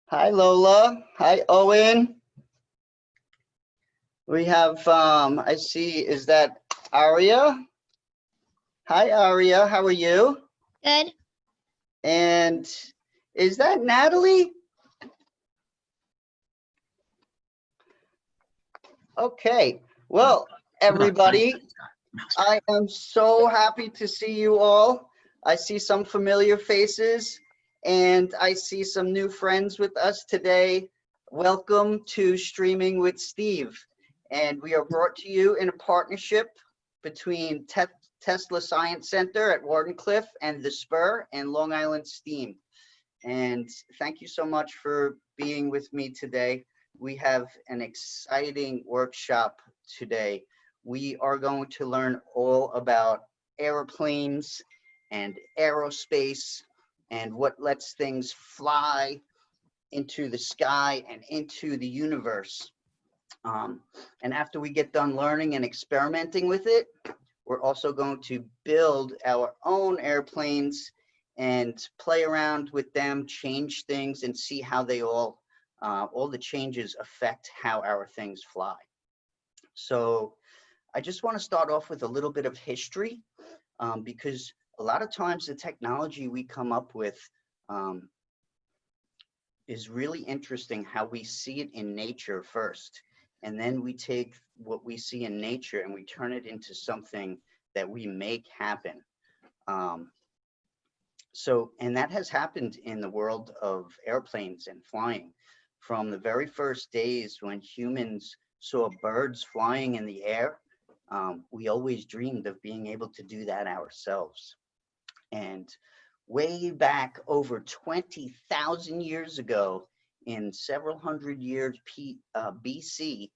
Hi, Lola. Hi, Owen. We have, I see, is that Aria? Hi, Aria. How are you? Good. And is that Natalie? Okay. Well, everybody, I am so happy to see you all. I see some familiar faces and I see some new friends with us today. Welcome to Streaming with Steve. And we are brought to you in a partnership between Tesla Science Center at Wardenclyffe and the Spur and Long Island Steam. And thank you so much for being with me today. We have an exciting workshop today. We are going to learn all about airplanes and aerospace and what lets things fly into the sky and into the universe. And after we get done learning and experimenting with it, we're also going to build our own airplanes and play around with them, change things, and see how they all the changes affect how our things fly. So I just want to start off with a little bit of history because a lot of times the technology we come up with is really interesting how we see it in nature first. And then we take what we see in nature and we turn it into something that we make happen. And that has happened in the world of airplanes and flying. From the very first days when humans saw birds flying in the air, we always dreamed of being able to do that ourselves. And way back over 20,000 years ago, in several hundred years BC,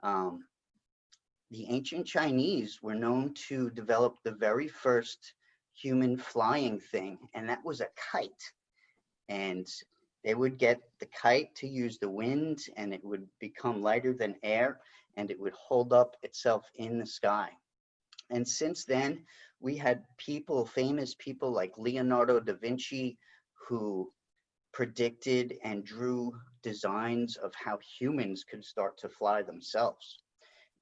the ancient Chinese were known to develop the very first human flying thing, and that was a kite. And they would get the kite to use the wind, and it would become lighter than air, and it would hold up itself in the sky. And since then, we had people, famous people like Leonardo da Vinci, who predicted and drew designs of how humans could start to fly themselves.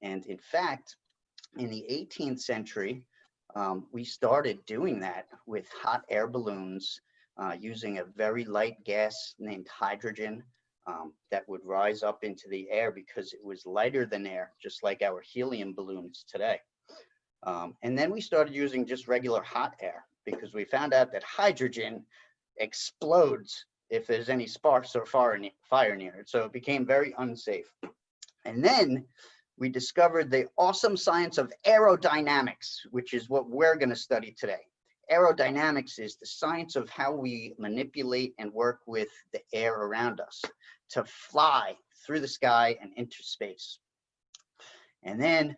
And in fact, in the 18th century, we started doing that with hot air balloons using a very light gas named hydrogen that would rise up into the air because it was lighter than air, just like our helium balloons today. And then we started using just regular hot air because we found out that hydrogen explodes if there's any sparks or fire near it. So it became very unsafe. And then we discovered the awesome science of aerodynamics, which is what we're going to study today. Aerodynamics is the science of how we manipulate and work with the air around us to fly through the sky and into space. And then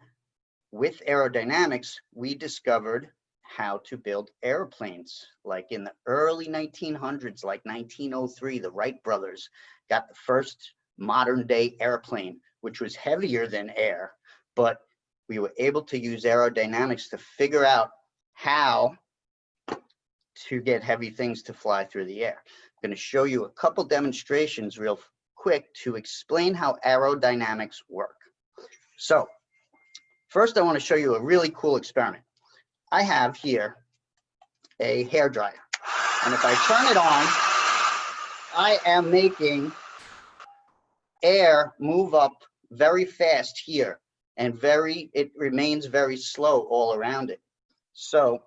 with aerodynamics, we discovered how to build airplanes. Like in the early 1900s, like 1903, the Wright brothers got the first modern day airplane, which was heavier than air, but we were able to use aerodynamics to figure out how to get heavy things to fly through the air. I'm going to show you a couple demonstrations real quick to explain how aerodynamics work. So first, I want to show you a really cool experiment. I have here a hairdryer, and if I turn it on, I am making air move up very fast here, and it remains very slow all around it. So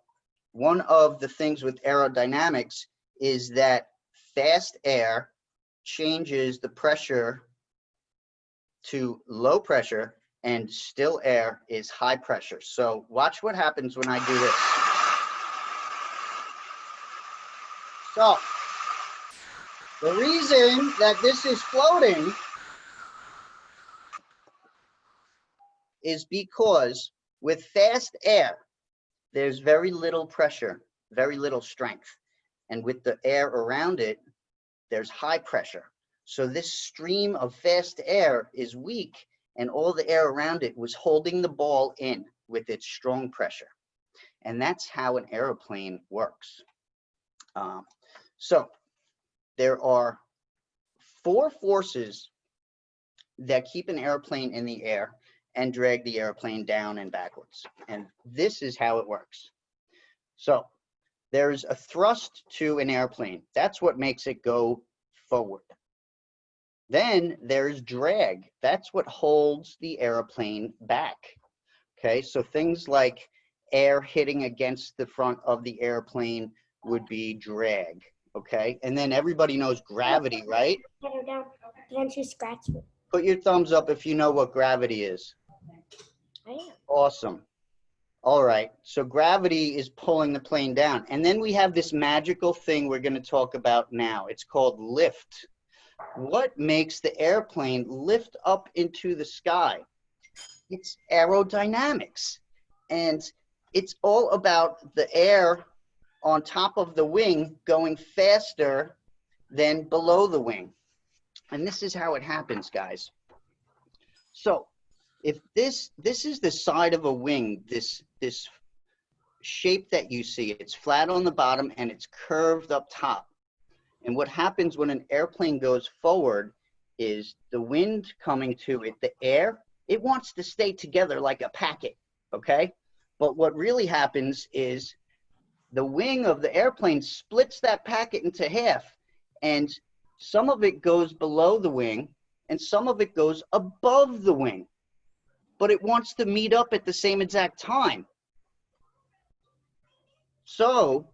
one of the things with aerodynamics is that fast air changes the pressure to low pressure, and still air is high pressure. So watch what happens when I do this. So the reason that this is floating is because with fast air, there's very little pressure, very little strength. And with the air around it, there's high pressure. So this stream of fast air is weak, and all the air around it was holding the ball in with its strong pressure. And that's how an airplane works. So there are 4 forces that keep an airplane in the air and drag the airplane down and backwards. And this is how it works. So there's a thrust to an airplane. That's what makes it go forward. Then there's drag. That's what holds the airplane back. Okay, so things like air hitting against the front of the airplane would be drag. Okay, and then everybody knows gravity, right? Don't you scratch me. Put your thumbs up if you know what gravity is. I am. Awesome. All right, so gravity is pulling the plane down. And then we have this magical thing we're going to talk about now. It's called lift. What makes the airplane lift up into the sky? It's aerodynamics. And it's all about the air on top of the wing going faster than below the wing. And this is how it happens, guys. So if this is the side of a wing, this shape that you see, it's flat on the bottom and it's curved up top. And what happens when an airplane goes forward is the wind coming to it, the air, it wants to stay together like a packet, okay? But what really happens is the wing of the airplane splits that packet into half, and some of it goes below the wing and some of it goes above the wing, but it wants to meet up at the same exact time. So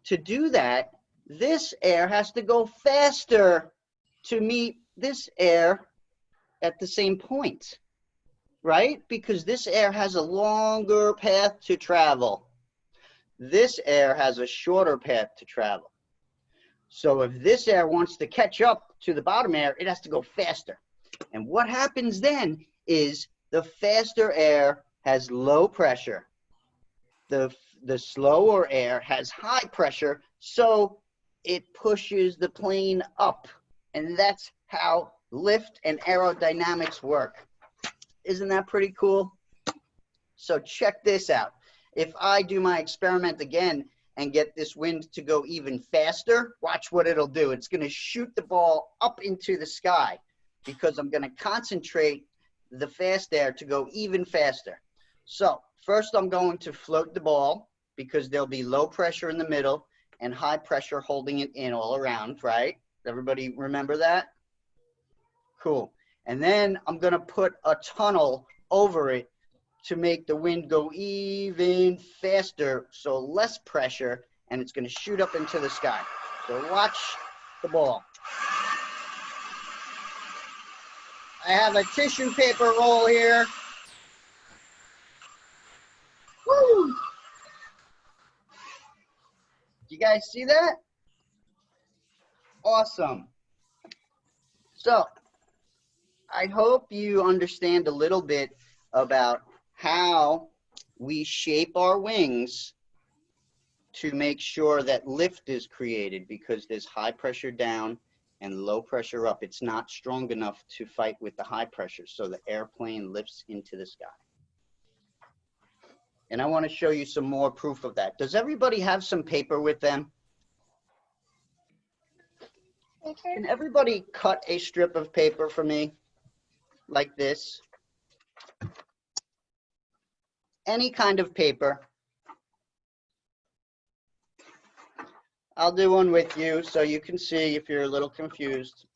to do that, this air has to go faster to meet this air at the same point, right? Because this air has a longer path to travel. This air has a shorter path to travel. So if this air wants to catch up to the bottom air, it has to go faster. And what happens then is the faster air has low pressure. The slower air has high pressure, so it pushes the plane up. And that's how lift and aerodynamics work. Isn't that pretty cool? So check this out. If I do my experiment again and get this wind to go even faster, watch what it'll do. It's going to shoot the ball up into the sky because I'm going to concentrate the fast air to go even faster. So first I'm going to float the ball because there'll be low pressure in the middle and high pressure holding it in all around, right? Everybody remember that? Cool. And then I'm going to put a tunnel over it to make the wind go even faster, so less pressure, and it's going to shoot up into the sky. So watch the ball. I have a tissue paper roll here. Woo! You guys see that? Awesome. So I hope you understand a little bit about how we shape our wings to make sure that lift is created, because there's high pressure down and low pressure up. It's not strong enough to fight with the high pressure, so the airplane lifts into the sky. And I want to show you some more proof of that. Does everybody have some paper with them? Can everybody cut a strip of paper for me like this? Any kind of paper. I'll do one with you so you can see if you're a little confused.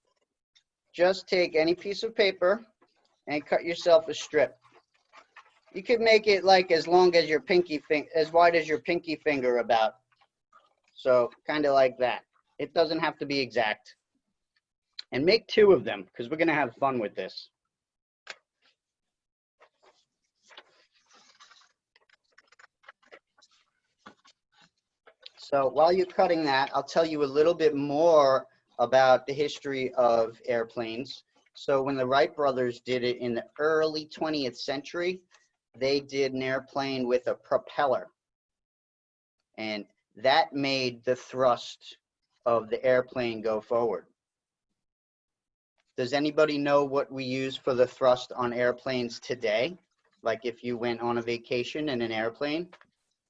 Just take any piece of paper and cut yourself a strip. You could make it like as long as your pinky finger, as wide as your pinky finger about. So kind of like that. It doesn't have to be exact. And make 2 of them because we're going to have fun with this. So while you're cutting that, I'll tell you a little bit more about the history of airplanes. So when the Wright brothers did it in the early 20th century, they did an airplane with a propeller. And that made the thrust of the airplane go forward. Does anybody know what we use for the thrust on airplanes today? Like if you went on a vacation in an airplane,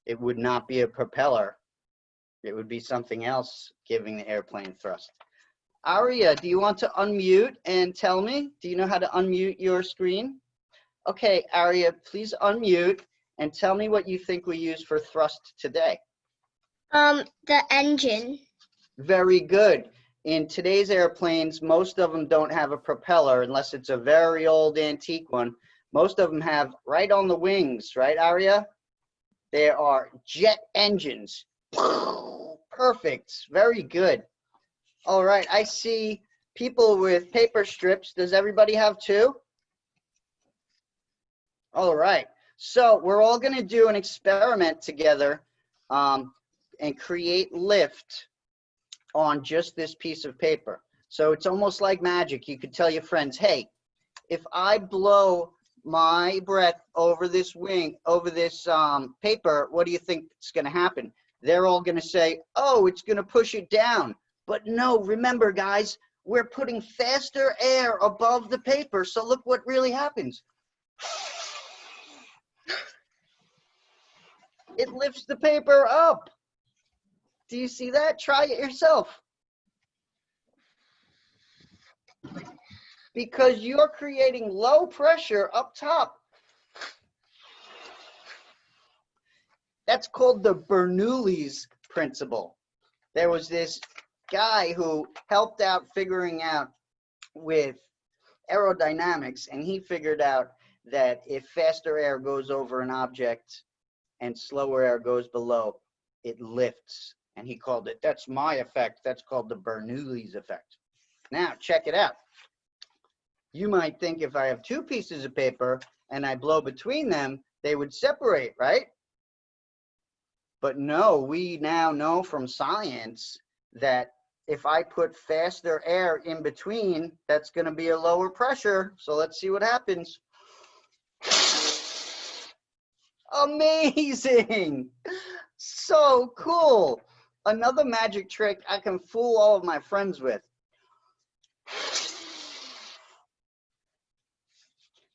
it would not be a propeller. It would be something else giving the airplane thrust. Aria, do you want to unmute and tell me? Do you know how to unmute your screen? Okay, Aria, please unmute and tell me what you think we use for thrust today. The engine. Very good. In today's airplanes, most of them don't have a propeller unless it's a very old antique one. Most of them have right on the wings, right, Aria? There are jet engines. Perfect. Very good. All right, I see people with paper strips. Does everybody have two? All right. So we're all going to do an experiment together and create lift on just this piece of paper. So it's almost like magic. You could tell your friends, hey, if I blow my breath over this wing, over this paper, what do you think is going to happen? They're all going to say, oh, it's going to push it down. But no, remember, guys, we're putting faster air above the paper. So look what really happens. It lifts the paper up. Do you see that? Try it yourself. Because you're creating low pressure up top. That's called the Bernoulli's principle. There was this guy who helped out figuring out with aerodynamics, and he figured out that if faster air goes over an object and slower air goes below, it lifts. And he called it, that's my effect. That's called the Bernoulli's effect. Now, check it out. You might think if I have two pieces of paper and I blow between them, they would separate, right? But no, we now know from science that if I put faster air in between, that's going to be a lower pressure. So let's see what happens. Amazing. So cool. Another magic trick I can fool all of my friends with.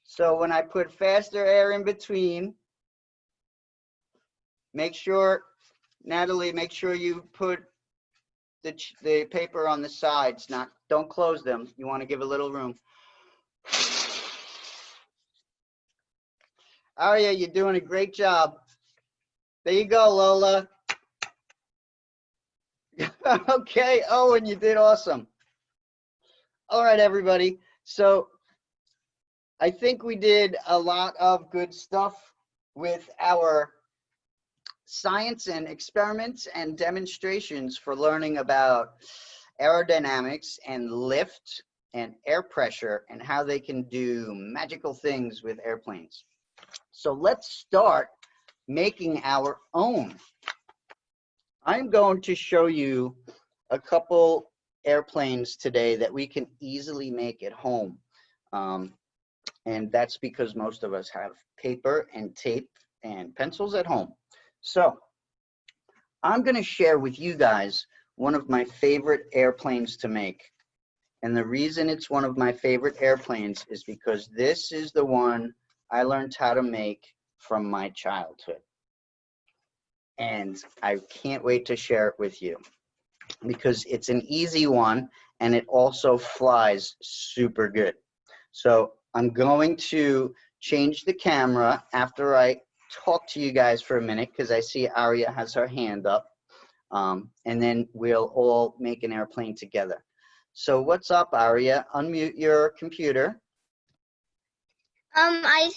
So when I put faster air in between, make sure, Natalie, make sure you put the paper on the sides. Don't close them. You want to give a little room. Aria, you're doing a great job. There you go, Lola. Okay, Owen, you did awesome. All right, everybody. So I think we did a lot of good stuff with our science and experiments and demonstrations for learning about aerodynamics and lift and air pressure and how they can do magical things with airplanes. So let's start making our own. I'm going to show you a couple airplanes today that we can easily make at home. And that's because most of us have paper and tape and pencils at home. So I'm going to share with you guys one of my favorite airplanes to make. And the reason it's one of my favorite airplanes is because this is the one I learned how to make from my childhood. And I can't wait to share it with you because it's an easy one and it also flies super good. So I'm going to change the camera after I talk to you guys for a minute because I see Aria has her hand up, and then we'll all make an airplane together. So what's up, Aria? Unmute your computer. I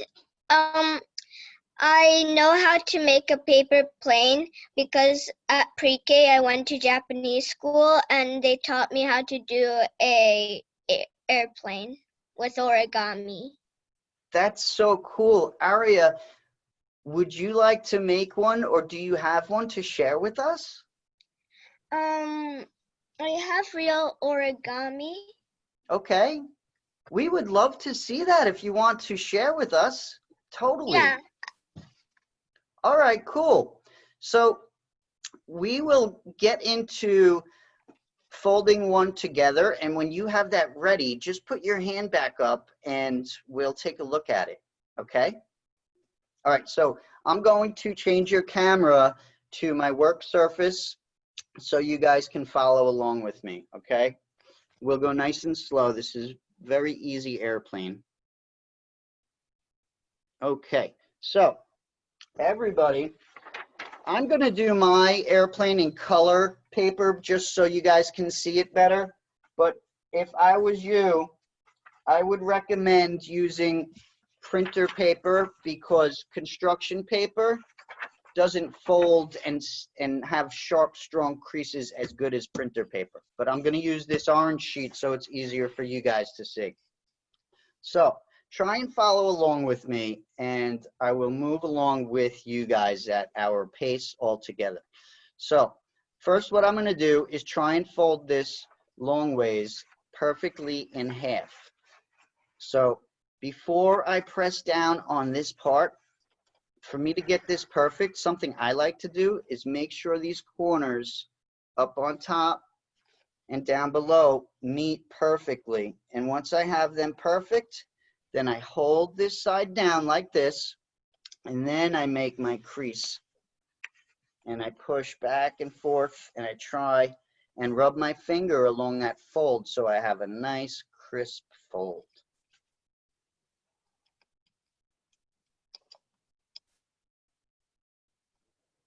know how to make a paper plane because at pre-K I went to Japanese school and they taught me how to do a airplane with origami. That's so cool. Aria, would you like to make one or do you have one to share with us? I have real origami. Okay. We would love to see that if you want to share with us. Totally. Yeah. All right, cool. So we will get into folding one together, and when you have that ready, just put your hand back up and we'll take a look at it, okay? All right, so I'm going to change your camera to my work surface so you guys can follow along with me, okay? We'll go nice and slow. This is very easy airplane. Okay, so everybody, I'm going to do my airplane in color paper just so you guys can see it better. But if I was you, I would recommend using printer paper because construction paper doesn't fold and have sharp, strong creases as good as printer paper. But I'm going to use this orange sheet so it's easier for you guys to see. So try and follow along with me, and I will move along with you guys at our pace all together. So first, what I'm going to do is try and fold this long ways perfectly in half. So before I press down on this part, for me to get this perfect, something I like to do is make sure these corners up on top and down below meet perfectly. And once I have them perfect, then I hold this side down like this, and then I make my crease. And I push back and forth, and I try and rub my finger along that fold so I have a nice crisp fold.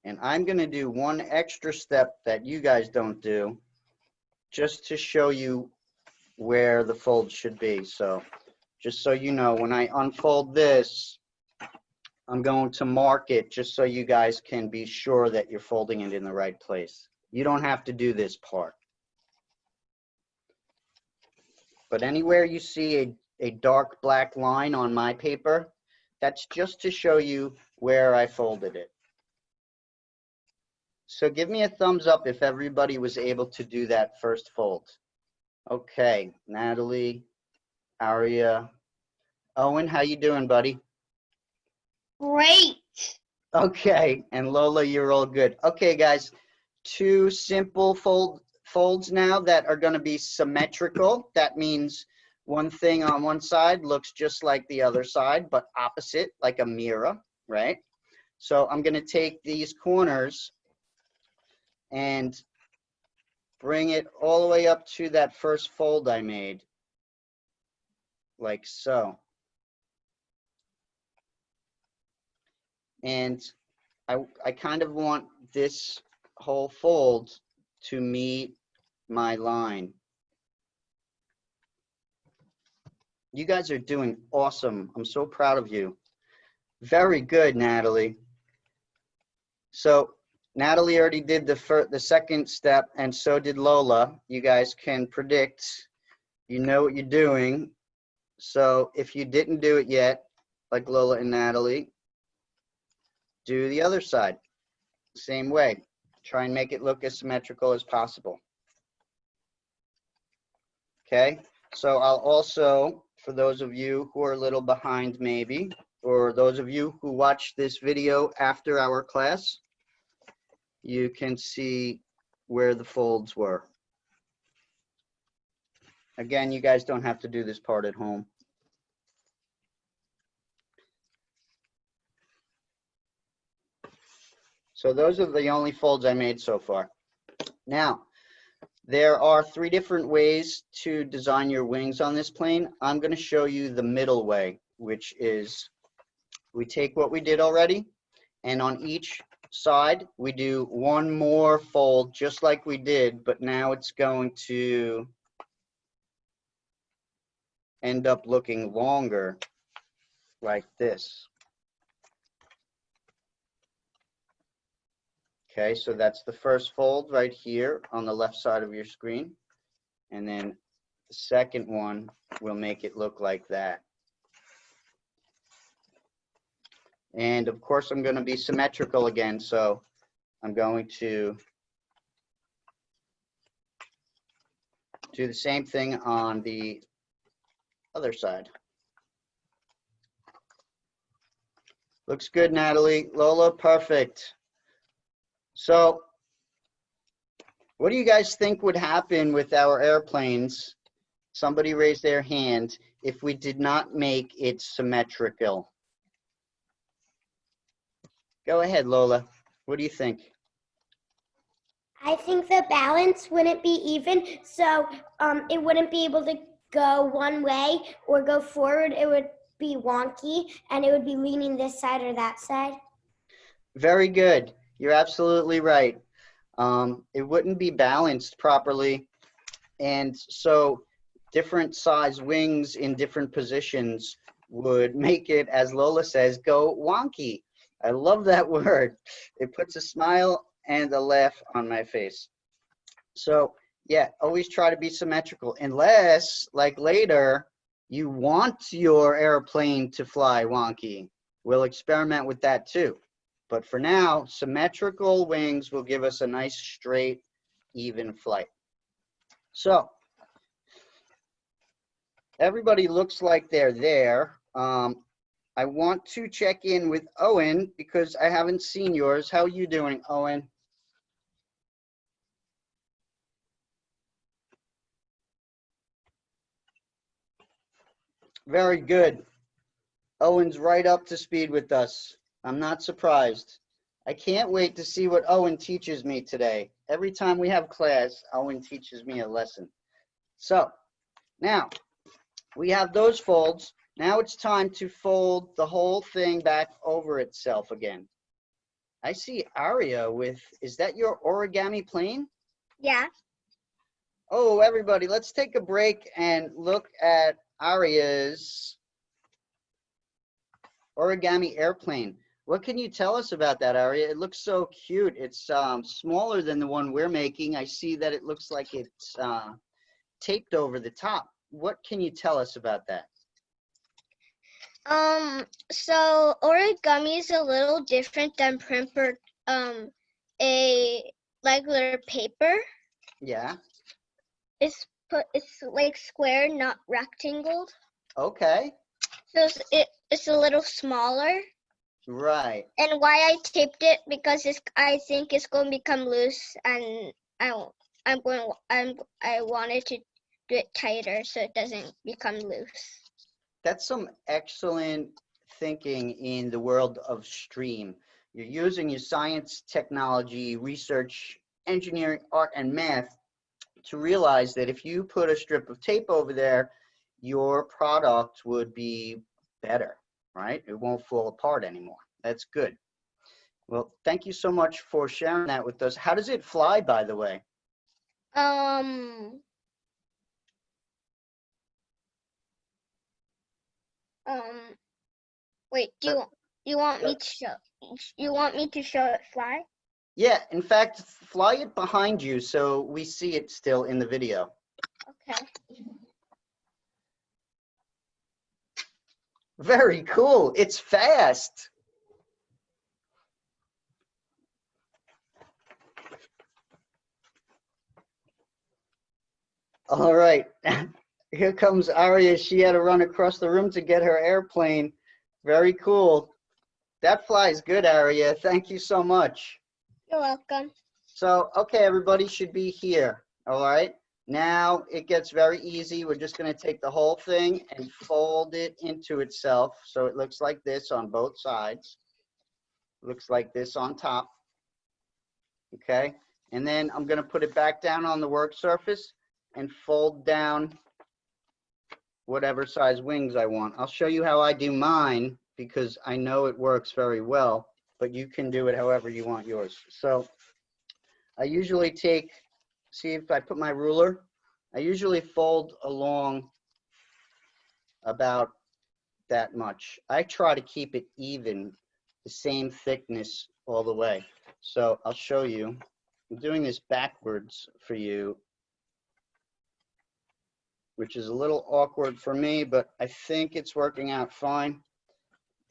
And I'm going to do one extra step that you guys don't do just to show you where the fold should be. So just so you know, when I unfold this, I'm going to mark it just so you guys can be sure that you're folding it in the right place. You don't have to do this part. But anywhere you see a dark black line on my paper, that's just to show you where I folded it. So give me a thumbs up if everybody was able to do that first fold. Okay, Natalie, Aria, Owen, how you doing, buddy? Great. Okay, and Lola, you're all good. Okay, guys, two simple folds now that are going to be symmetrical. That means one thing on one side looks just like the other side, but opposite, like a mirror, right? So I'm going to take these corners and bring it all the way up to that first fold I made, like so. And I kind of want this whole fold to meet my line. You guys are doing awesome. I'm so proud of you. Very good, Natalie. So Natalie already did the second step, and so did Lola. You guys can predict. You know what you're doing. So if you didn't do it yet, like Lola and Natalie, do the other side. Same way. Try and make it look as symmetrical as possible. Okay, so I'll also, for those of you who are a little behind maybe, or those of you who watch this video after our class, you can see where the folds were. Again, you guys don't have to do this part at home. So those are the only folds I made so far. Now, there are 3 different ways to design your wings on this plane. I'm going to show you the middle way, which is we take what we did already, and on each side we do one more fold just like we did, but now it's going to end up looking longer like this. Okay, so that's the first fold right here on the left side of your screen. And then the second one will make it look like that. And of course, I'm going to be symmetrical again, so I'm going to do the same thing on the other side. Looks good, Natalie. Lola, perfect. So what do you guys think would happen with our airplanes? Somebody raised their hand if we did not make it symmetrical. Go ahead, Lola. What do you think? I think the balance wouldn't be even, so it wouldn't be able to go one way or go forward. It would be wonky, and it would be leaning this side or that side. Very good. You're absolutely right. It wouldn't be balanced properly. And so different size wings in different positions would make it, as Lola says, go wonky. I love that word. It puts a smile and a laugh on my face. So yeah, always try to be symmetrical, unless like later you want your airplane to fly wonky. We'll experiment with that too. But for now, symmetrical wings will give us a nice straight, even flight. So everybody looks like they're there. I want to check in with Owen because I haven't seen yours. How are you doing, Owen? Very good. Owen's right up to speed with us. I'm not surprised. I can't wait to see what Owen teaches me today. Every time we have class, Owen teaches me a lesson. So now we have those folds. Now it's time to fold the whole thing back over itself again. I see Aria with, is that your origami plane? Yeah. Oh, everybody, let's take a break and look at Aria's origami airplane. What can you tell us about that, Aria? It looks so cute. It's smaller than the one we're making. I see that it looks like it's taped over the top. What can you tell us about that? So origami is a little different than printer, a regular paper. Yeah. It's like square, not rectangled. Okay. So it's a little smaller. Right. And why I taped it, because I think it's going to become loose, and I wanted to do it tighter so it doesn't become loose. That's some excellent thinking in the world of STREAM. You're using your science, technology, research, engineering, art, and math to realize that if you put a strip of tape over there, your product would be better, right? It won't fall apart anymore. That's good. Well, thank you so much for sharing that with us. How does it fly, by the way? Wait, do you want me to show it fly? Yeah, in fact, fly it behind you so we see it still in the video. Okay. Very cool. It's fast. All right. Here comes Aria. She had to run across the room to get her airplane. Very cool. That flies good, Aria. Thank you so much. You're welcome. So, okay, everybody should be here. All right. Now it gets very easy. We're just going to take the whole thing and fold it into itself. So it looks like this on both sides. Looks like this on top. Okay. And then I'm going to put it back down on the work surface and fold down whatever size wings I want. I'll show you how I do mine because I know it works very well, but you can do it however you want yours. So I usually take, see if I put my ruler, I usually fold along about that much. I try to keep it even, the same thickness all the way. So I'll show you. I'm doing this backwards for you, which is a little awkward for me, but I think it's working out fine.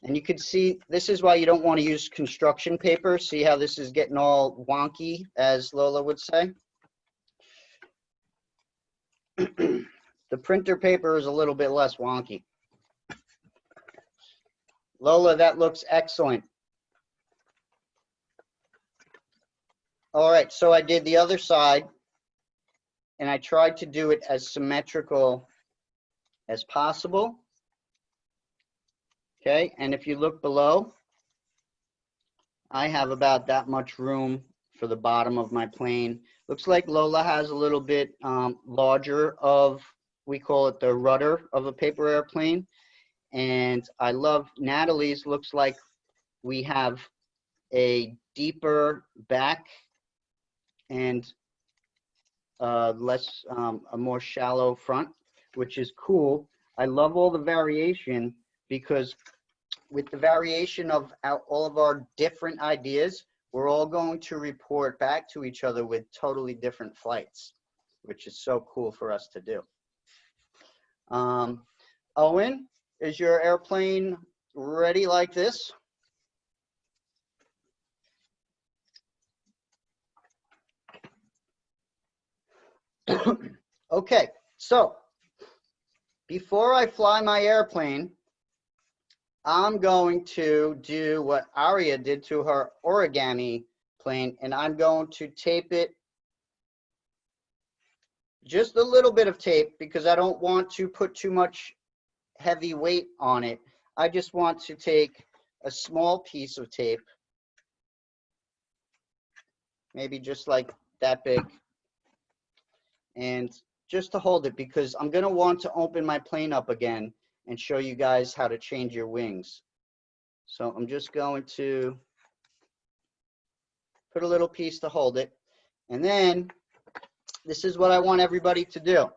And you can see, this is why you don't want to use construction paper. See how this is getting all wonky, as Lola would say? The printer paper is a little bit less wonky. Lola, that looks excellent. All right, so I did the other side, and I tried to do it as symmetrical as possible. Okay, and if you look below, I have about that much room for the bottom of my plane. Looks like Lola has a little bit larger of, we call it the rudder of a paper airplane. And I love Natalie's. Looks like we have a deeper back and a more shallow front, which is cool. I love all the variation because with the variation of all of our different ideas, we're all going to report back to each other with totally different flights, which is so cool for us to do. Owen, is your airplane ready like this? Okay, so before I fly my airplane, I'm going to do what Aria did to her origami plane, and I'm going to tape it, just a little bit of tape, because I don't want to put too much heavy weight on it. I just want to take a small piece of tape, maybe just like that big, and just to hold it, because I'm going to want to open my plane up again and show you guys how to change your wings. So I'm just going to put a little piece to hold it. And then this is what I want everybody to do.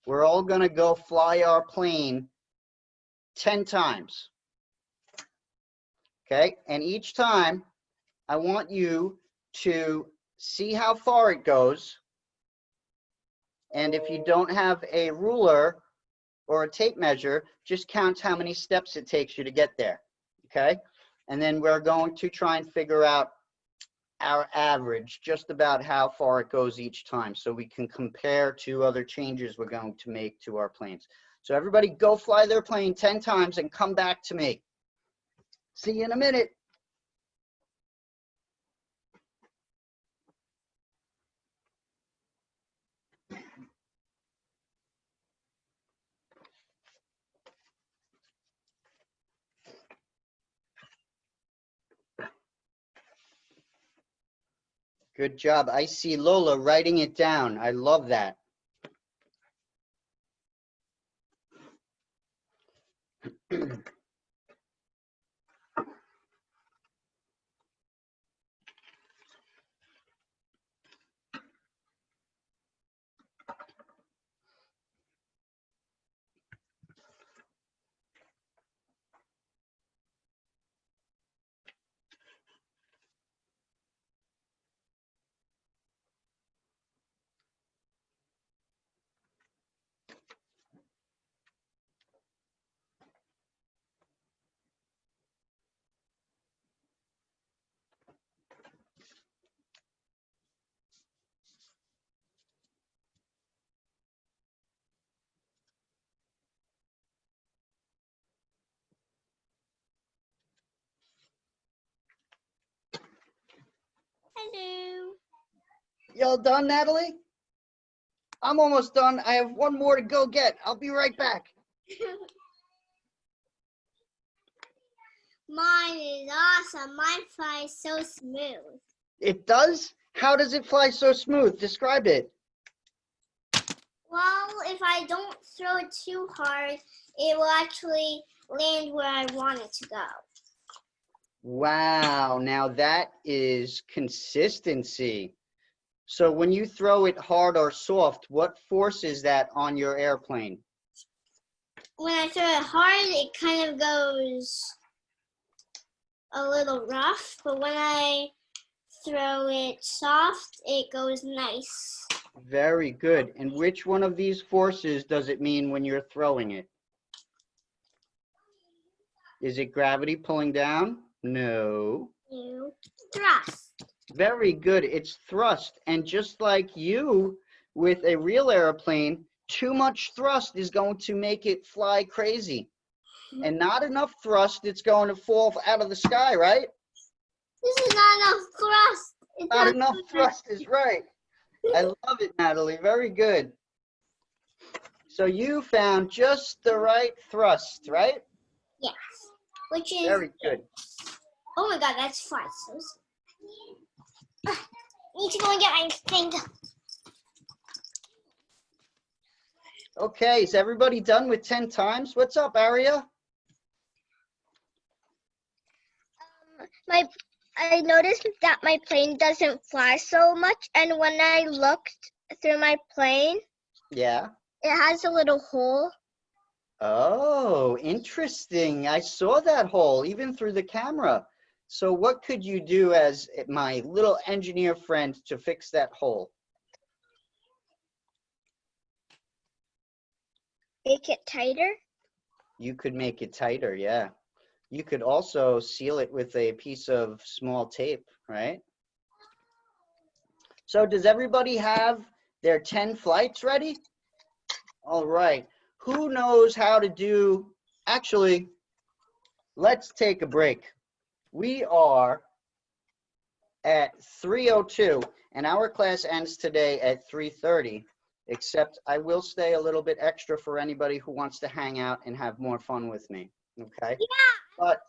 We're all going to go fly our plane 10 times. Okay? And each time I want you to see how far it goes. And if you don't have a ruler or a tape measure, just count how many steps it takes you to get there, okay? And then we're going to try and figure out our average, just about how far it goes each time, so we can compare to other changes we're going to make to our planes. So everybody go fly their plane 10 times and come back to me. See you in a minute. Good job. I see Lola writing it down. I love that. Hello. Y'all done, Natalie? I'm almost done. I have one more to go get. I'll be right back. Mine is awesome. Mine flies so smooth. It does? How does it fly so smooth? Describe it. Well, if I don't throw it too hard, it will actually land where I want it to go. Wow, now that is consistency. So when you throw it hard or soft, what force is that on your airplane? When I throw it hard, it kind of goes a little rough, but when I throw it soft, it goes nice. Very good. And which one of these forces does it mean when you're throwing it? Is it gravity pulling down? No. You thrust. Very good. It's thrust. And just like you with a real airplane, too much thrust is going to make it fly crazy. And not enough thrust, it's going to fall out of the sky, right? This is not enough thrust. It's Not enough thrust is right. I love it, Natalie. Very good. So you found just the right thrust, right? Yes. Which is Very good. Oh my god, that's fun. So Need to go and get my thing. Okay, is everybody done with 10 times? What's up, Aria? I noticed that my plane doesn't fly so much, and when I looked through my plane, Yeah. it has a little hole. Oh, interesting. I saw that hole even through the camera. So what could you do as my little engineer friend to fix that hole? Make it tighter. You could make it tighter, yeah. You could also seal it with a piece of small tape, right? So does everybody have their 10 flights ready? All right. Who knows how to do, actually, let's take a break. We are at 3:02 and our class ends today at 3:30, except I will stay a little bit extra for anybody who wants to hang out and have more fun with me, okay? Yeah. But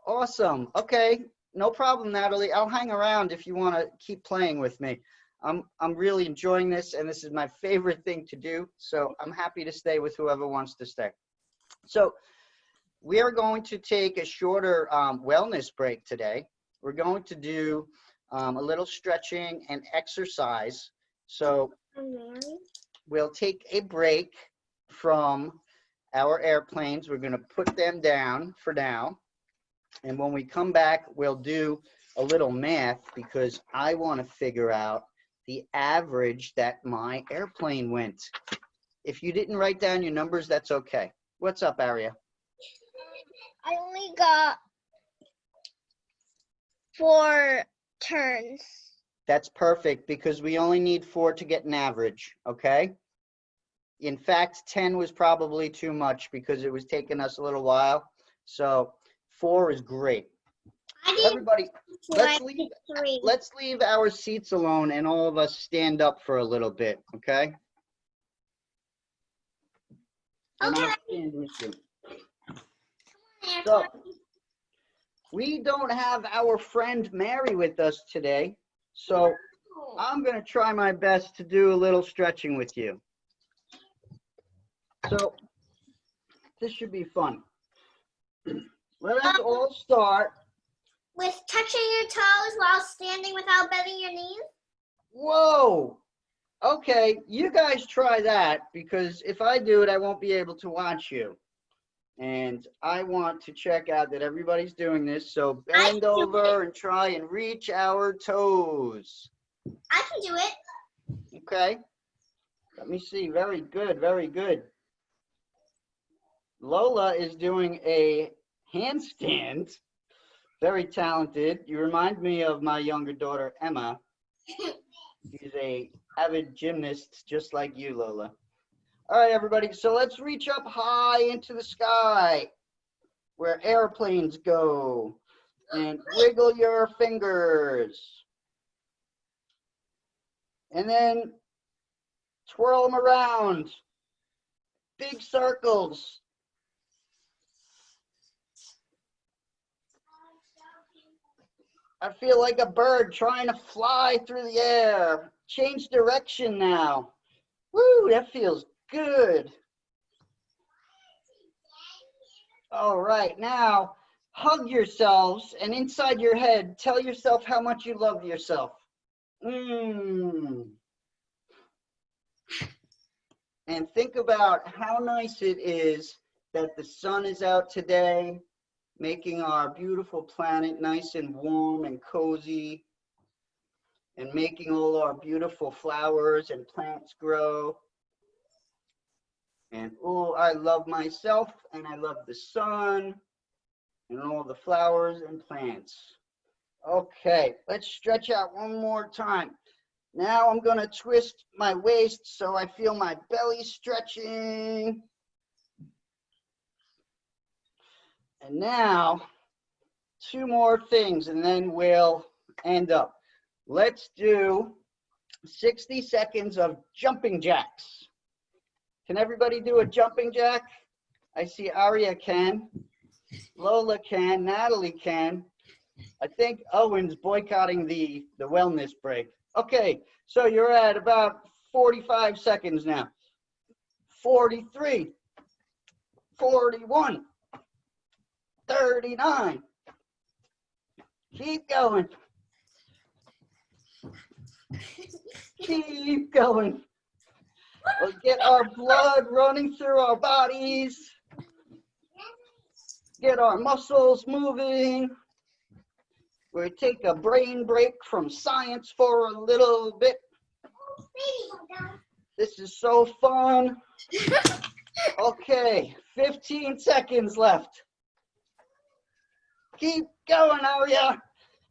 awesome. Okay, no problem, Natalie. I'll hang around if you want to keep playing with me. I'm really enjoying this, and this is my favorite thing to do, so I'm happy to stay with whoever wants to stay. So we are going to take a shorter wellness break today. We're going to do a little stretching and exercise. So we'll take a break from our airplanes. We're going to put them down for now. And when we come back, we'll do a little math because I want to figure out the average that my airplane went. If you didn't write down your numbers, that's okay. What's up, Aria? I only got 4 turns. That's perfect because we only need 4 to get an average, okay? In fact, 10 was probably too much because it was taking us a little while. So 4 is great. Everybody, let's leave our seats alone and all of us stand up for a little bit, okay? And I'll stand with you. So, we don't have our friend Mary with us today, so I'm going to try my best to do a little stretching with you. So, this should be fun. Let us all start with touching your toes while standing without bending your knees. Whoa! Okay, you guys try that because if I do it, I won't be able to watch you. And I want to check out that everybody's doing this. So bend over and try and reach our toes. I can do it. Okay. Let me see. Very good. Very good. Lola is doing a handstand. Very talented. You remind me of my younger daughter, Emma. She's a avid gymnast, just like you, Lola. All right, everybody. So let's reach up high into the sky where airplanes go and wiggle your fingers. And then twirl them around. Big circles. I feel like a bird trying to fly through the air. Change direction now. Woo, that feels good. All right, now hug yourselves and inside your head, tell yourself how much you love yourself. And think about how nice it is that the sun is out today, making our beautiful planet nice and warm and cozy, and making all our beautiful flowers and plants grow. And oh, I love myself and I love the sun and all the flowers and plants. Okay, let's stretch out one more time. Now I'm going to twist my waist so I feel my belly stretching. And now 2 more things and then we'll end up. Let's do 60 seconds of jumping jacks. Can everybody do a jumping jack? I see Aria can, Lola can, Natalie can. I think Owen's boycotting the wellness break. Okay, so you're at about 45 seconds now. 43, 41, 39. Keep going. Keep going. We'll get our blood running through our bodies. Get our muscles moving. We'll take a brain break from science for a little bit. This is so fun. Okay, 15 seconds left. Keep going, Aria.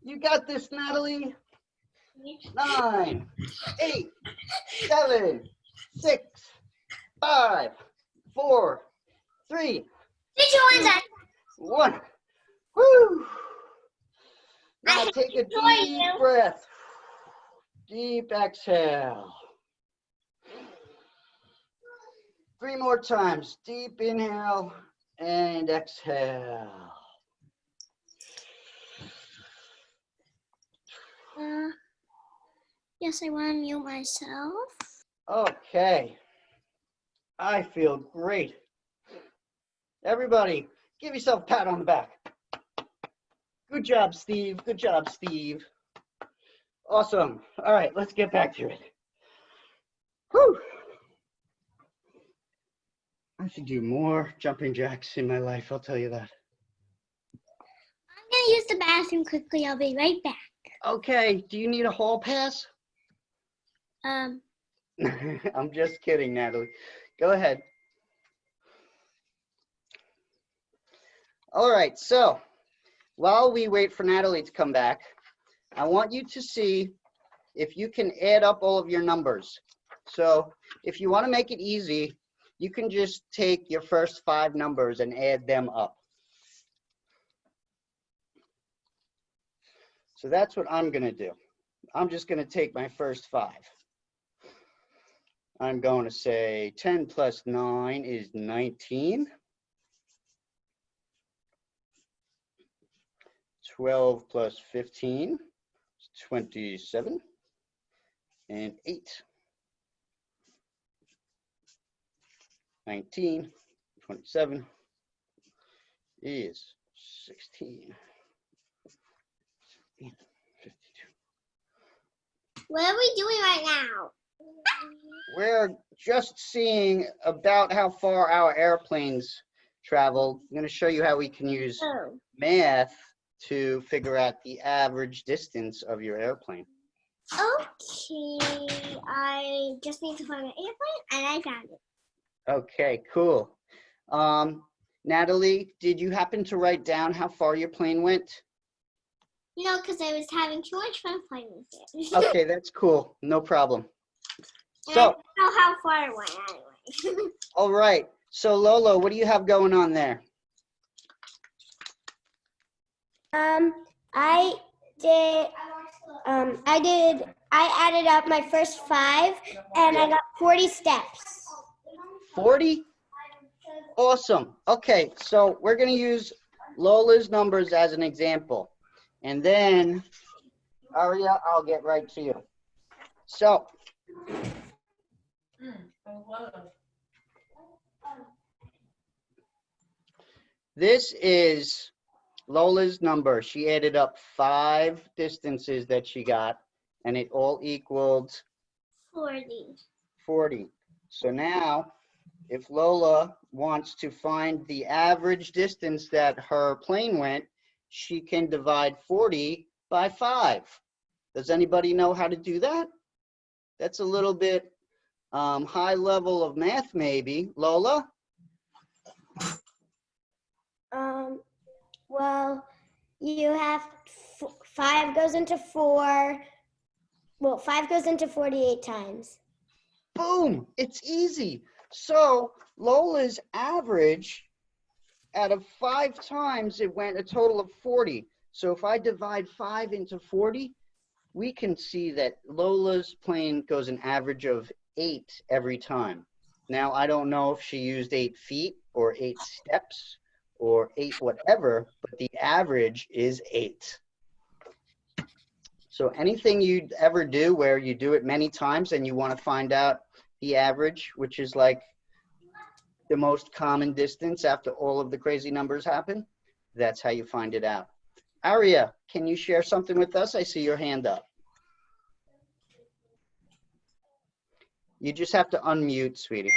You got this, Natalie. 9, 8, 7, 6, 5, 4, 3, 2, 1. Woo! Now take a deep breath. Deep exhale. 3 more times. Deep inhale and exhale. Yes, I want to mute myself. Okay. I feel great. Everybody, give yourself a pat on the back. Good job, Steve. Good job, Steve. Awesome. All right, let's get back to it. Whew. I should do more jumping jacks in my life, I'll tell you that. I'm going to use the bathroom quickly. I'll be right back. Okay, do you need a hall pass? I'm just kidding, Natalie. Go ahead. All right, so while we wait for Natalie to come back, I want you to see if you can add up all of your numbers. So if you want to make it easy, you can just take your first 5 numbers and add them up. So that's what I'm going to do. I'm just going to take my first 5. I'm going to say 10 plus 9 is 19. 12 plus 15 is 27. And 8. 19, 27 is 16. 17, 52. What are we doing right now? We're just seeing about how far our airplanes traveled. I'm going to show you how we can use math to figure out the average distance of your airplane. Okay, I just need to find an airplane, and I found it. Okay, cool. Natalie, did you happen to write down how far your plane went? No, because I was having too much fun playing with it. Okay, that's cool. No problem. And So, I don't know how far it went anyway. all right. So, Lolo, what do you have going on there? I added up my first 5 and I got 40 steps. 40? Awesome. Okay, so we're going to use Lola's numbers as an example. And then, Aria, I'll get right to you. So, this is Lola's number. She added up 5 distances that she got, and it all equaled 40. So now, if Lola wants to find the average distance that her plane went, she can divide 40 by 5. Does anybody know how to do that? That's a little bit high level of math, maybe. Lola? Well, you have 5 goes into 4. Well, 5 goes into 48 times. Boom! It's easy. So Lola's average out of 5 times, it went a total of 40. So if I divide 5 into 40, we can see that Lola's plane goes an average of 8 every time. Now, I don't know if she used 8 feet or 8 steps or 8 whatever, but the average is 8. So anything you'd ever do where you do it many times and you want to find out the average, which is like the most common distance after all of the crazy numbers happen, that's how you find it out. Aria, can you share something with us? I see your hand up. You just have to unmute, sweetie.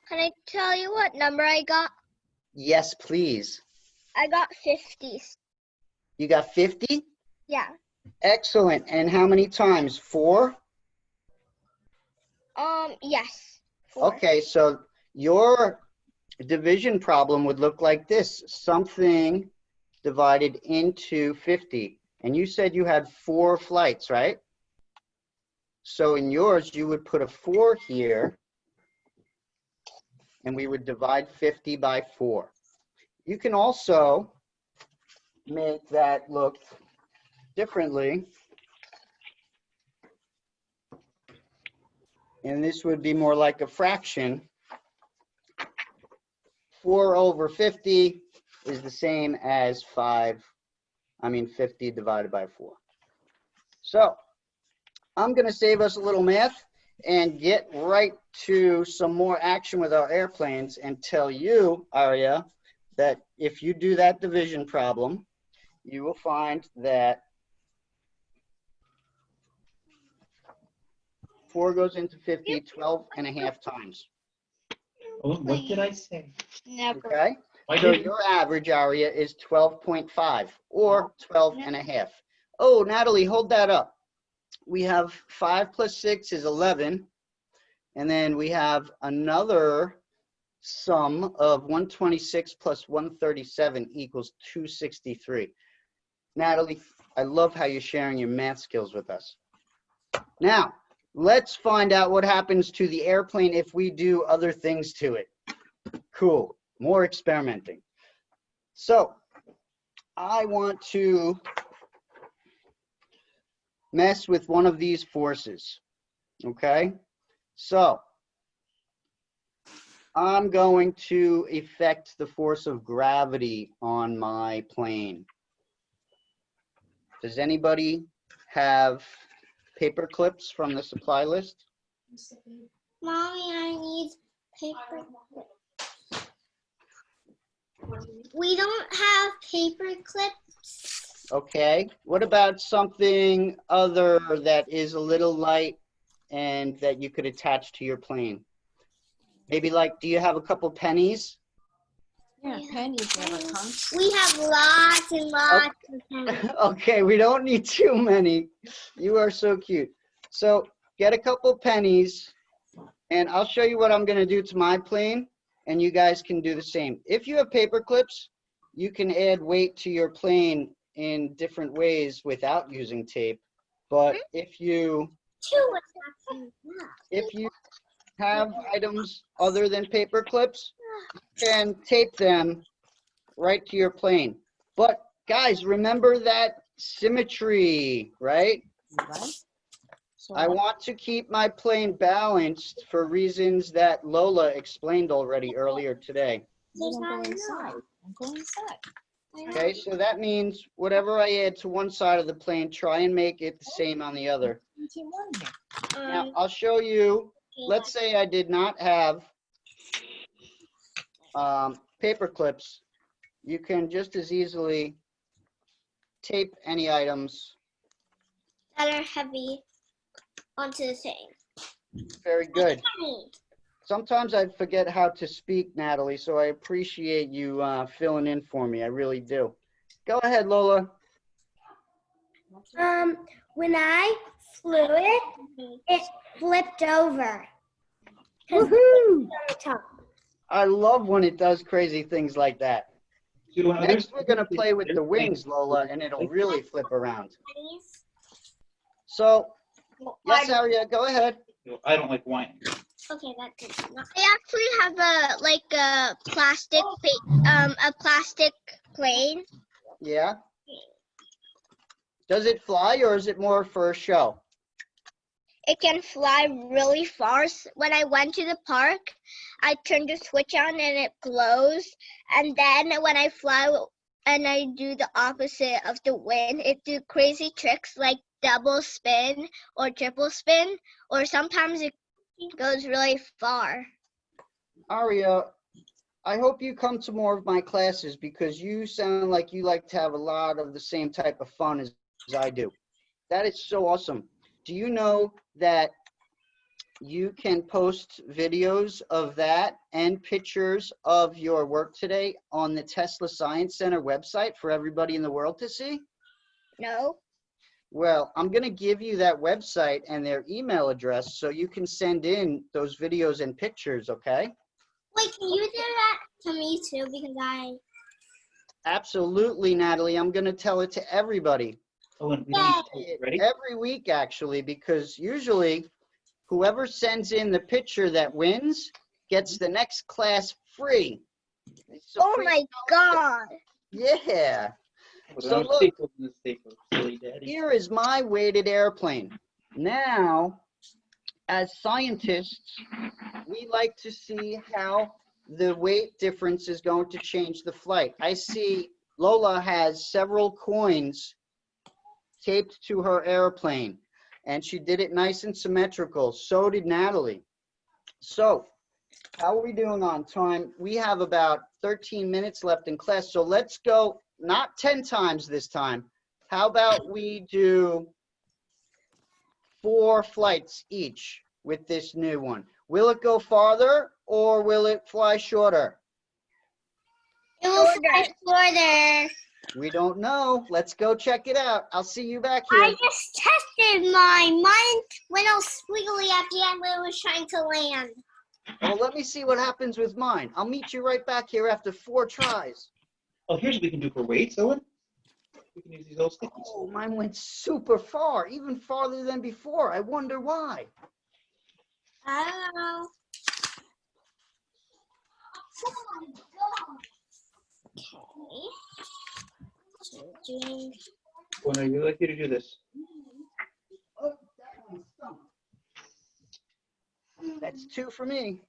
Can I tell you what number I got? Yes, please. I got 50. You got 50? Yeah. Excellent. And how many times? 4? Yes. 4. Okay, so your division problem would look like this. Something divided into 50. And you said you had 4 flights, right? So in yours, you would put a 4 here, and we would divide 50 by 4. You can also make that look differently. And this would be more like a fraction. 4 over 50 is the same as 50 divided by 4. So I'm going to save us a little math and get right to some more action with our airplanes and tell you, Aria, that if you do that division problem, you will find that 4 goes into 50 12.5 times. Oh, what did I say? Never. Okay? So your average, Aria, is 12.5 or 12.5. Oh, Natalie, hold that up. We have 5 plus 6 is 11. And then we have another sum of 126 plus 137 equals 263. Natalie, I love how you're sharing your math skills with us. Now, let's find out what happens to the airplane if we do other things to it. Cool, more experimenting. So, I want to mess with one of these forces, okay? So, I'm going to affect the force of gravity on my plane. Does anybody have paper clips from the supply list? Mommy, I need paper clips. We don't have paper clips. Okay, what about something other that is a little light and that you could attach to your plane? Maybe like, do you have a couple pennies? Yeah, pennies never come. We have lots and lots of pennies. Okay, we don't need too many. You are so cute. So get a couple pennies and I'll show you what I'm gonna do to my plane and you guys can do the same. If you have paper clips, you can add weight to your plane in different ways without using tape. But if you have items other than paper clips, you can tape them right to your plane. But guys, remember that symmetry, right? Right? So I want to keep my plane balanced for reasons that Lola explained already earlier today. you don't go inside. Don't go inside. Okay, so that means whatever I add to one side of the plane, try and make it the same on the other. Now, I'll show you, let's say I did not have paper clips. You can just as easily tape any items. that are heavy onto the thing. Very good. Sometimes I forget how to speak, Natalie, so I appreciate you filling in for me. I really do. Go ahead, Lola. When I flew it, it flipped over. 'Cause Woohoo! it's on the top. I love when it does crazy things like that. Next, we're going to play with the wings, Lola, and it'll really flip around. So, yes, Aria, go ahead. I don't like wine. Okay, that's good. They actually have a plastic plane. Yeah. Does it fly or is it more for a show? It can fly really far. When I went to the park, I turned the switch on and it glows. And then when I fly and I do the opposite of the wind. It do crazy tricks like double spin or triple spin, or sometimes it goes really far. Aria, I hope you come to more of my classes because you sound like you like to have a lot of the same type of fun as I do. That is so awesome. Do you know that you can post videos of that and pictures of your work today on the Tesla Science Center website for everybody in the world to see? No? Well, I'm going to give you that website and their email address so you can send in those videos and pictures, okay? Wait, can you do that to me too? Because I. Absolutely, Natalie. I'm going to tell it to everybody. Oh, and we don't need to, ready? Every week, actually, because usually whoever sends in the picture that wins gets the next class free. It's a Oh free my God. Yeah. Put it So on look, staples in the staples, silly daddy. here is my weighted airplane. Now, as scientists, we like to see how the weight difference is going to change the flight. I see Lola has several coins taped to her airplane, and she did it nice and symmetrical. So did Natalie. So, how are we doing on time? We have about 13 minutes left in class, so let's go, not 10 times this time. How about we do 4 flights each with this new one? Will it go farther or will it fly shorter? It will fly further. We don't know. Let's go check it out. I'll see you back I here. just tested mine. Mine went all squiggly at the end when it was trying to land. Well, let me see what happens with mine. I'll meet you right back here after 4 tries. Oh, here's what we can do for weights, Owen. We can use these little stickies. Oh, mine went super far, even farther than before. I wonder why. I don't know. Okay. Owen, I'd really like you to do this. Oh, that one stunk. That's 2 for me.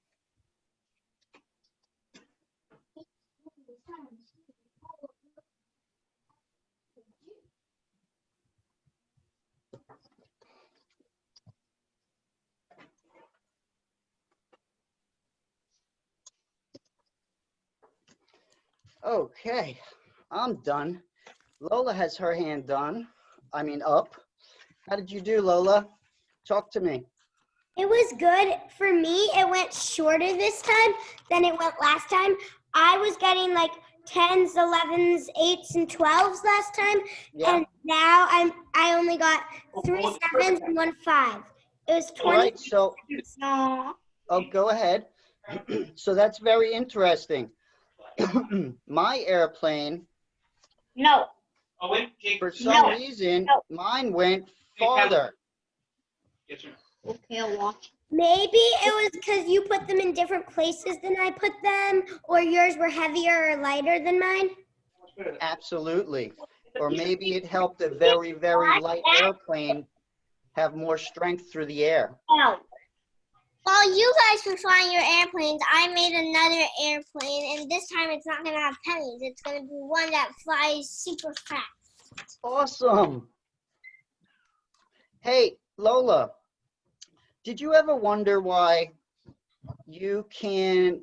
Okay, I'm done. Lola has her hand up. How did you do, Lola? Talk to me. It was good. For me, it went shorter this time than it went last time. I was getting like 10s, 11s, 8s, and 12s last time. Yeah. And now I only got 3 7s and 1 5. It was 20. All right, so, oh, go ahead. So that's very interesting. My airplane, No. Oh, wait, Jake. for some reason, mine went farther. Yes, sir. Okay, I'll watch. Maybe it was because you put them in different places than I put them, or yours were heavier or lighter than mine. Absolutely. Or maybe it helped a very, very light airplane have more strength through the air. No. While you guys were flying your airplanes, I made another airplane, and this time it's not going to have pennies. It's going to be one that flies super fast. Awesome. Hey, Lola, did you ever wonder why you can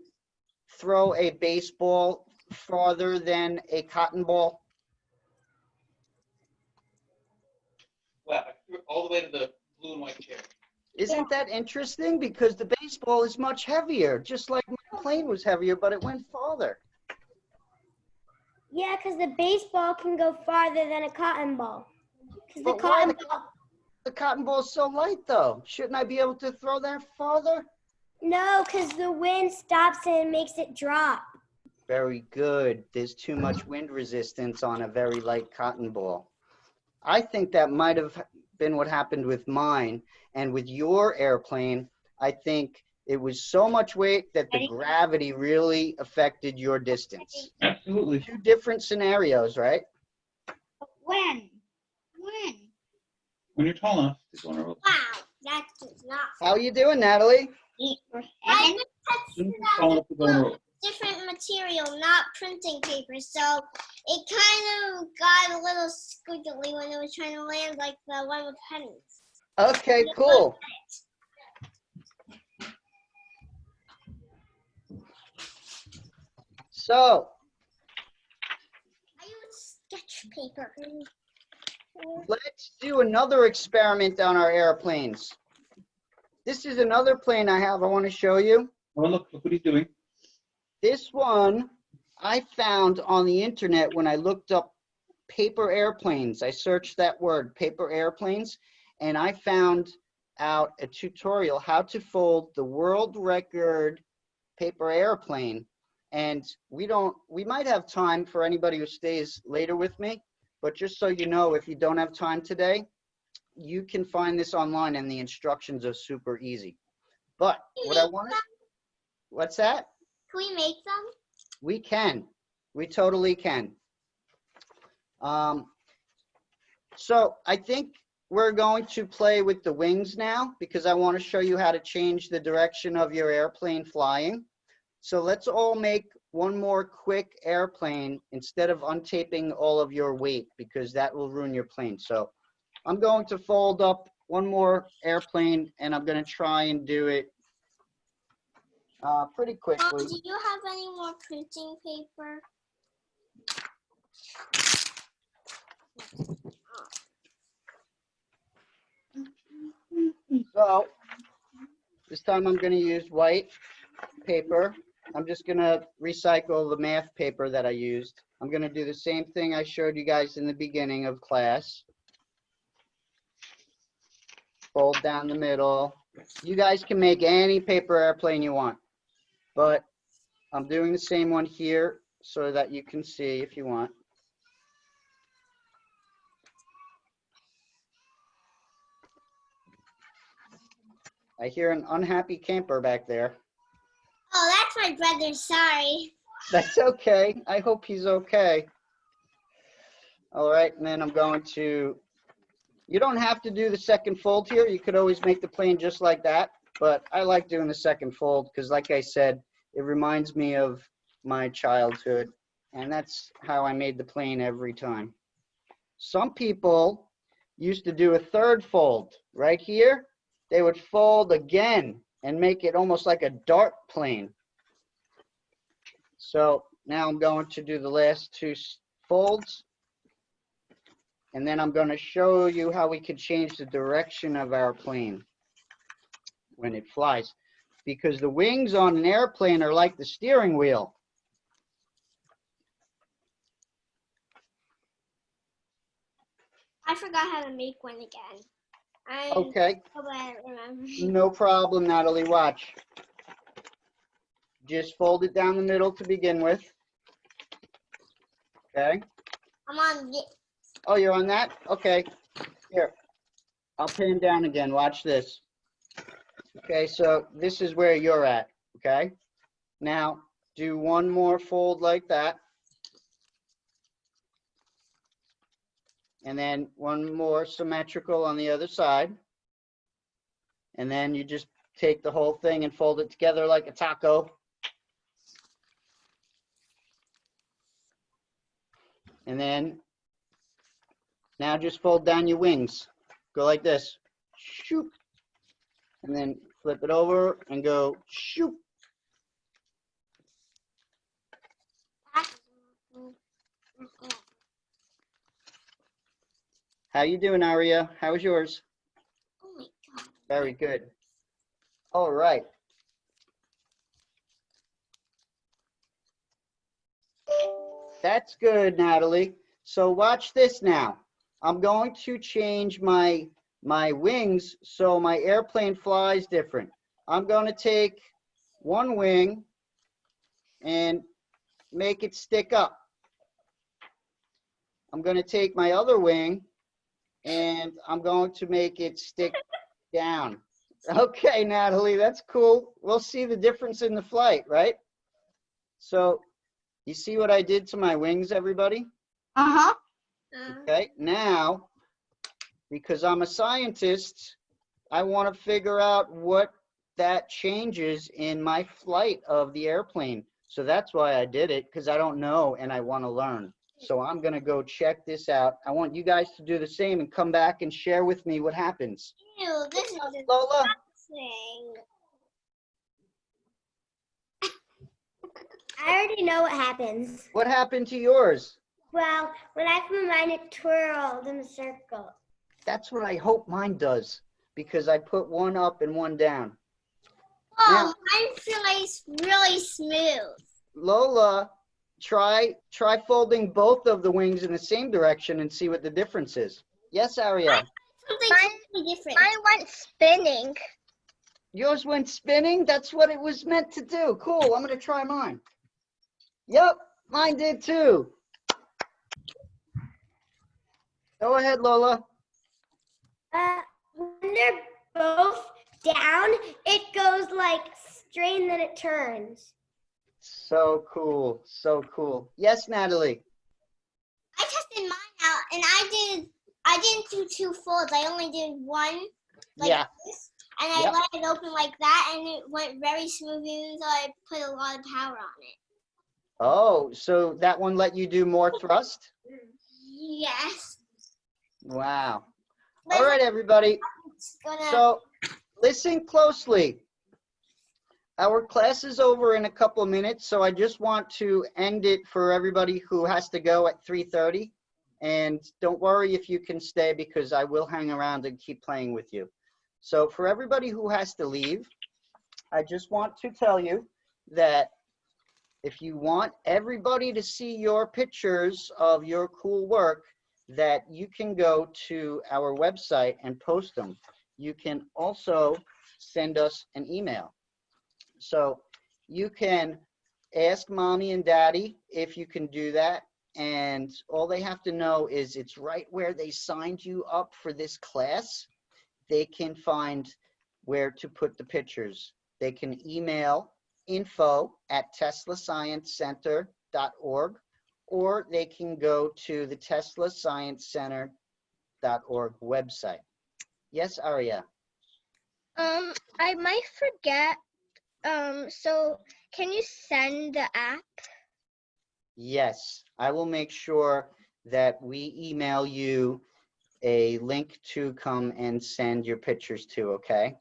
throw a baseball farther than a cotton ball? Wow, I threw it all the way to the blue and white chair. Isn't that interesting? Because the baseball is much heavier, just like my plane was heavier, but it went farther. Yeah, because the baseball can go farther than a cotton ball. Because the But why cotton ball. the cotton ball is so light, though? Shouldn't I be able to throw that farther? No, because the wind stops it and makes it drop. Very good. There's too much wind resistance on a very light cotton ball. I think that might have been what happened with mine. And with your airplane, I think it was so much weight that the gravity really affected your distance. Absolutely. 2 different scenarios, right? When? When you're tall enough to go on a roller. Wow, that's not. How you doing, Natalie? I just When you're tall enough to go on a roller. different material, not printing paper. So it kind of got a little squiggly when it was trying to land like the one with pennies. Okay, cool. So I use sketch paper. let's do another experiment on our airplanes. This is another plane I have. I want to show you. Oh, look what he's doing. This one I found on the internet when I looked up paper airplanes. I searched that word, paper airplanes, and I found out a tutorial how to fold the world record paper airplane. And we might have time for anybody who stays later with me, but just so you know, if you don't have time today, you can find this online and the instructions are super easy. But what I wanted, what's that? Can we make them? We can. We totally can. So I think we're going to play with the wings now because I want to show you how to change the direction of your airplane flying. So let's all make one more quick airplane instead of untaping all of your weight because that will ruin your plane. So I'm going to fold up one more airplane and I'm going to try and do it pretty quickly. Mom, do you have any more printing paper? So this time I'm going to use white paper. I'm just going to recycle the math paper that I used. I'm going to do the same thing I showed you guys in the beginning of class. Fold down the middle. You guys can make any paper airplane you want, but I'm doing the same one here so that you can see if you want. I hear an unhappy camper back there. Oh, that's my brother. Sorry. That's okay. I hope he's okay. All right, and then I'm going to, you don't have to do the second fold here. You could always make the plane just like that, but I like doing the second fold because like I said, it reminds me of my childhood, and that's how I made the plane every time. Some people used to do a third fold right here. They would fold again and make it almost like a dart plane. So now I'm going to do the last two folds. And then I'm going to show you how we can change the direction of our plane when it flies. Because the wings on an airplane are like the steering wheel. I forgot how to make one again. Okay. Hope I remember. No problem, Natalie. Watch. Just fold it down the middle to begin with. Okay. I'm on this. Oh, you're on that? Okay. Here. I'll pan down again. Watch this. Okay, so this is where you're at. Okay. Now, do one more fold like that. And then one more symmetrical on the other side. And then you just take the whole thing and fold it together like a taco. And then now just fold down your wings. Go like this. Shoop. And then flip it over and go shoop. How you doing, Aria? How was yours? Oh my God. Very good. All right. That's good, Natalie. So watch this now. I'm going to change my wings so my airplane flies different. I'm going to take one wing and make it stick up. I'm going to take my other wing and I'm going to make it stick down. Okay, Natalie, that's cool. We'll see the difference in the flight, right? So you see what I did to my wings, everybody? Uh-huh. Okay, now, because I'm a scientist, I want to figure out what that changes in my flight of the airplane. So that's why I did it, because I don't know and I want to learn. So I'm going to go check this out. I want you guys to do the same and come back and share with me what happens. Ew, this is Lola, disgusting. I already know what happens. what happened to yours? Well, when I put mine, it twirled in a circle. That's what I hope mine does, because I put one up and one down. Oh, mine feels really smooth. Lola, try folding both of the wings in the same direction and see what the difference is. Yes, Aria? Something totally different. Mine went spinning. Yours went spinning? That's what it was meant to do. Cool, I'm gonna try mine. Yep, mine did too. Go ahead, Lola. When they're both down, it goes like straight and then it turns. So cool, so cool. Yes, Natalie? I tested mine out, and I didn't do 2 folds. I only did one, like Yeah. this, and I Yep. let it open like that, and it went very smooth, even though I put a lot of power on it. Oh, so that one let you do more thrust? Yes. Wow. But All right, everybody. it's gonna. So listen closely. Our class is over in a couple of minutes, so I just want to end it for everybody who has to go at 3:30. And don't worry if you can stay, because I will hang around and keep playing with you. So for everybody who has to leave, I just want to tell you that if you want everybody to see your pictures of your cool work, that you can go to our website and post them. You can also send us an email. So you can ask mommy and daddy if you can do that. And all they have to know is it's right where they signed you up for this class. They can find where to put the pictures. They can email info@teslasciencecenter.org, or they can go to the teslasciencecenter.org website. Yes, Aria? I might forget. So can you send the app? Yes, I will make sure that we email you a link to come and send your pictures to, okay?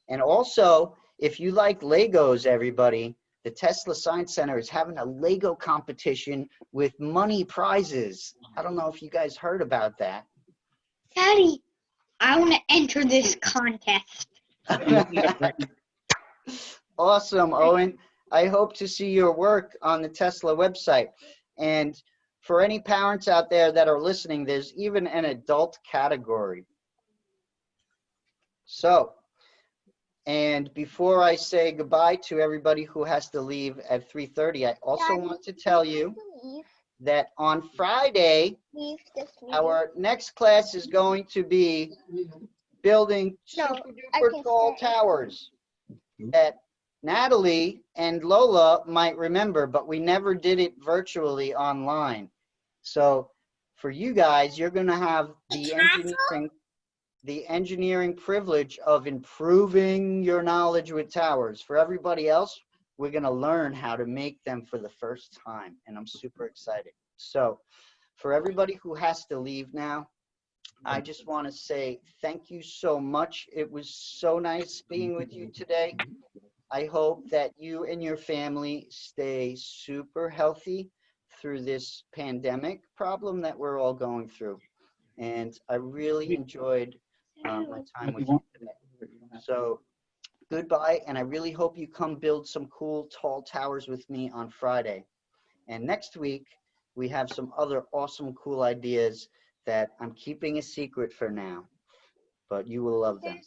And also, if you like Legos, everybody, the Tesla Science Center is having a Lego competition with money prizes. I don't know if you guys heard about that. Daddy, I want to enter this contest. Awesome, Owen. I hope to see your work on the Tesla website. And for any parents out there that are listening, there's even an adult category. So, and before I say goodbye to everybody who has to leave at 3:30, I also want to tell you that on Friday, Leave this meeting. our next class is going to be building No, super I duper can tall stay. towers that Natalie and Lola might remember, but we never did it virtually online. So for you guys, you're going to have the engineering privilege of improving your knowledge with towers. For everybody else, we're going to learn how to make them for the first time, and I'm super excited. So for everybody who has to leave now, I just want to say thank you so much. It was so nice being with you today. I hope that you and your family stay super healthy through this pandemic problem that we're all going through. And I really enjoyed my time with you today. So goodbye, and I really hope you come build some cool tall towers with me on Friday. And next week, we have some other awesome cool ideas that I'm keeping a secret for now, but you will love them.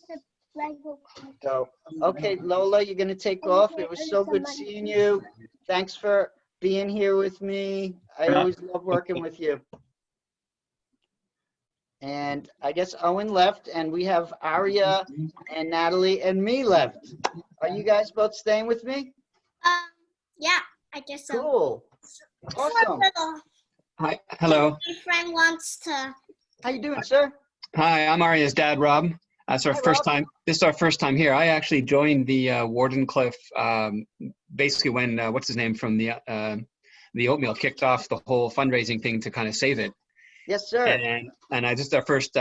So, okay, Lola, you're going to take off. It was so good seeing you. Thanks for being here with me. I always love working with you. And I guess Owen left, and we have Aria and Natalie and me left. Are you guys both staying with me? Yeah, I guess so. Cool. Awesome. Hi, hello. My friend wants to. How you doing, sir? Hi, I'm Aria's dad, Rob. That's our Hi, first Rob. time. This is our first time here. I actually joined the Wardenclyffe basically when what's his name from the oatmeal kicked off the whole fundraising thing to kind of save it. Yes, sir. And I just our first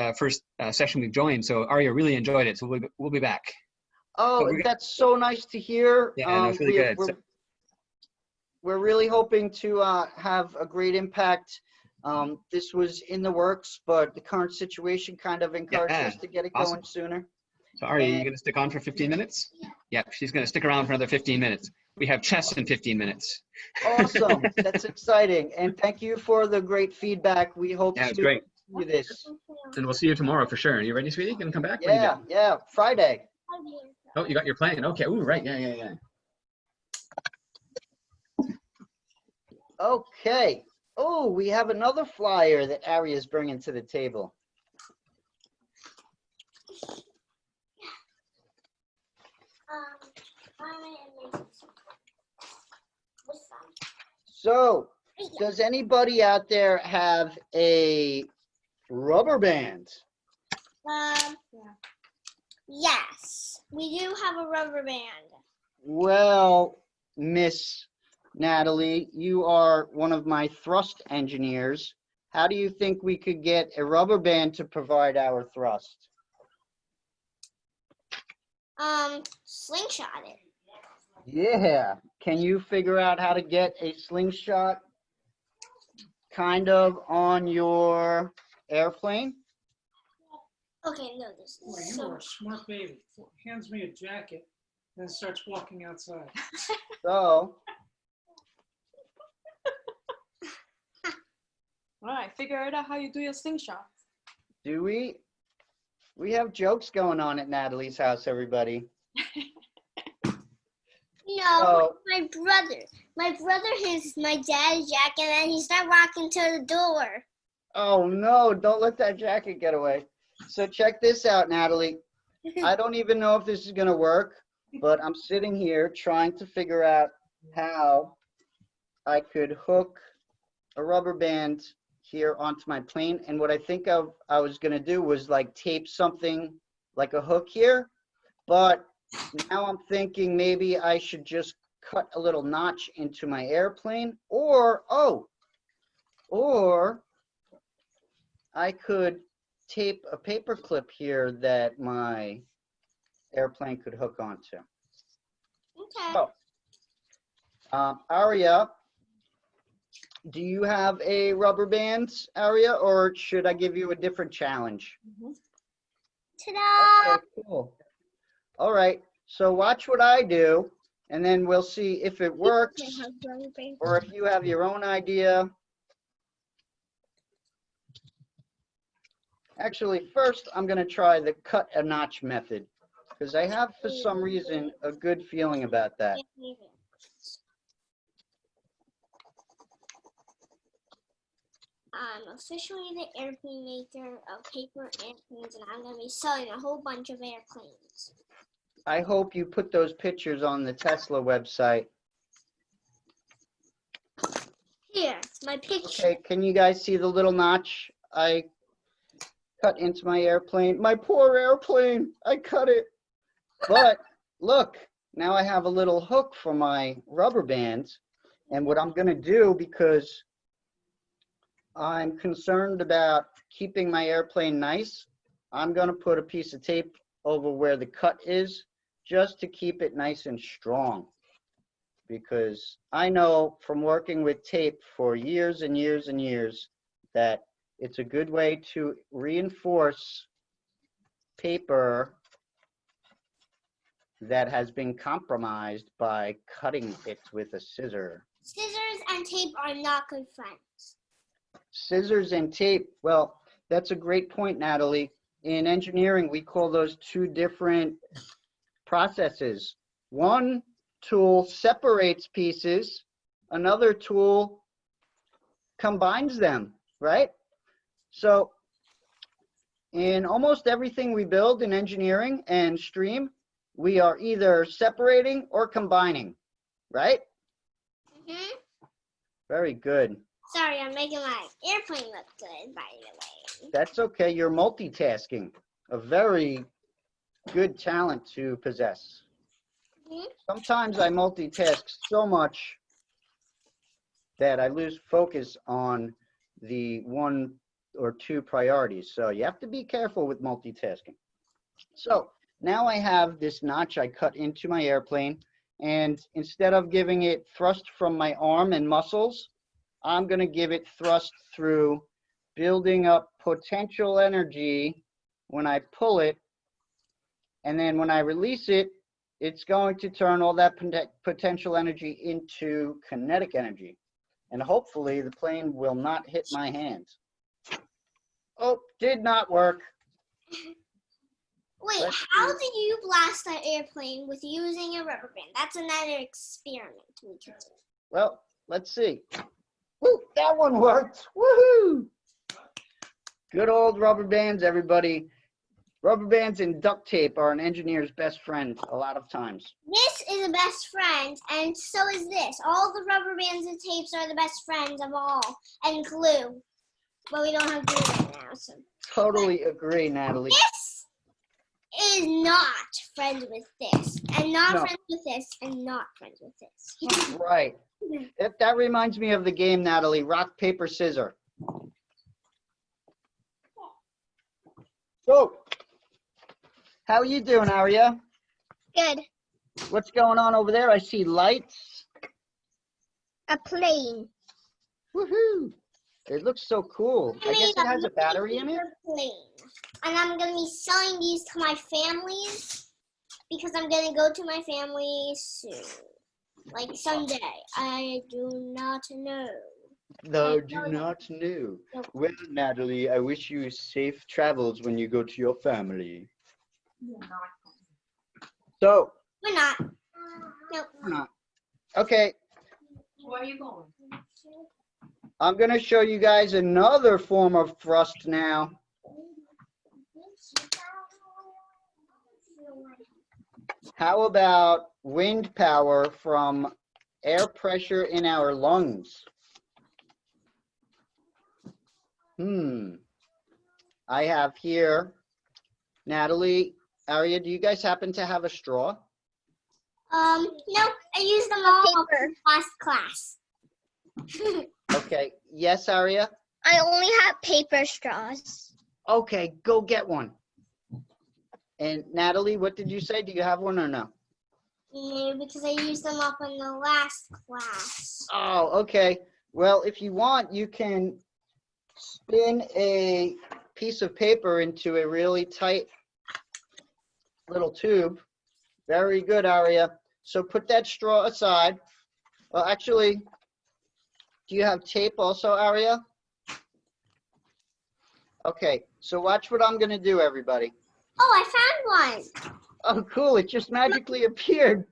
session we've joined. So Arya really enjoyed it. So we'll be back. Oh, we're- that's so nice to hear. Yeah, no, it's really good. We're really hoping to have a great impact. This was in the works, but the current situation kind of encouraged Yeah, us to get it awesome. going sooner. So Arya, you going to stick on for 15 minutes? Yeah, she's going to stick around for another 15 minutes. We have chess in 15 minutes. Awesome. That's exciting. And thank you for the great feedback. We hope Yeah, it's to great. do this. And we'll see you tomorrow for sure. Are you ready, sweetie? Gonna come back? What are you Yeah, doing? yeah. Friday. Oh, you got your plane. Okay. Ooh, right. Yeah. Okay. Oh, we have another flyer that Ari is bringing to the table. So, does anybody out there have a rubber band? Yes, we do have a rubber band. Well, Miss Natalie, you are one of my thrust engineers. How do you think we could get a rubber band to provide our thrust? Slingshot it. Yeah. Can you figure out how to get a slingshot kind of on your airplane? Okay, no, this Boy, is you so. are a smart baby. Hands me a jacket, then starts walking outside. So, All right, figure out how you do your slingshot. do we? We have jokes going on at Natalie's house, everybody. No, Oh. my brother has my dad's jacket and he started walking to the door. Oh no, don't let that jacket get away. So check this out, Natalie. I don't even know if this is gonna work, but I'm sitting here trying to figure out how I could hook a rubber band here onto my plane. And what I think I was gonna do was like tape something like a hook here, but now I'm thinking maybe I should just cut a little notch into my airplane, or I could tape a paper clip here that my airplane could hook onto. Okay. So, Aria, do you have a rubber band, Aria, or should I give you a different challenge? Ta-da! Okay, cool. All right, so watch what I do, and then we'll see if it works, or if you have your own idea. Actually, first, I'm going to try the cut a notch method, because I have, for some reason, a good feeling about that. I'm officially the airplane maker of paper airplanes, and I'm going to be selling a whole bunch of airplanes. I hope you put those pictures on the Tesla website. Here, my picture. Okay, can you guys see the little notch I cut into my airplane? My poor airplane, I cut it. But look, now I have a little hook for my rubber bands. And what I'm gonna do, because I'm concerned about keeping my airplane nice, I'm gonna put a piece of tape over where the cut is, just to keep it nice and strong. Because I know from working with tape for years and years and years that it's a good way to reinforce paper that has been compromised by cutting it with a scissor. Scissors and tape are not good friends. Scissors and tape, well, that's a great point, Natalie. In engineering, we call those two different processes. One tool separates pieces, another tool combines them, right? So in almost everything we build in engineering and stream, we are either separating or combining, right? Mm-hmm. Very good. Sorry, I'm making my airplane look good, by the way. That's okay. You're multitasking. A very good talent to possess. Mhm. Sometimes I multitask so much that I lose focus on the one or two priorities. So you have to be careful with multitasking. So now I have this notch I cut into my airplane, and instead of giving it thrust from my arm and muscles, I'm going to give it thrust through building up potential energy when I pull it, and then when I release it, it's going to turn all that potential energy into kinetic energy. And hopefully the plane will not hit my hands. Oh, did not work. Wait, Let's how see. did you blast that airplane with using a rubber band? That's another experiment we could do. Well, let's see. Woo, that one worked. Woohoo! Good old rubber bands, everybody. Rubber bands and duct tape are an engineer's best friend a lot of times. This is a best friend, and so is this. All the rubber bands and tapes are the best friends of all, and glue. But we don't have glue right now, so. Totally agree, Natalie. This is not friends with this, and not No. friends with this, and not friends with this. Right. That reminds me of the game, Natalie, rock, paper, scissors. So, how are you doing, Aria? Good. What's going on over there? I see lights. A plane. Woohoo! It looks so cool. I guess it has a battery in it. Plane. And I'm going to be selling these to my families because I'm going to go to my family soon. Like someday. I do not know. No, do not know. Well, Natalie, I wish you safe travels when you go to your family. So, We're not. Nope. we're not. Okay, Where are you going? I'm going to show you guys another form of thrust now. How about wind power from air pressure in our lungs? I have here, Natalie, Aria, do you guys happen to have a straw? No, I used them all Paper. last class. Okay, yes, Aria? I only have paper straws. Okay, go get one. And Natalie, what did you say? Do you have one or no? No, because I used them up in the last class. Oh, okay. Well, if you want, you can spin a piece of paper into a really tight little tube. Very good, Aria. So put that straw aside. Well, actually, do you have tape also, Aria? Okay, so watch what I'm going to do, everybody. Oh, I found one. Oh, cool. It just magically appeared.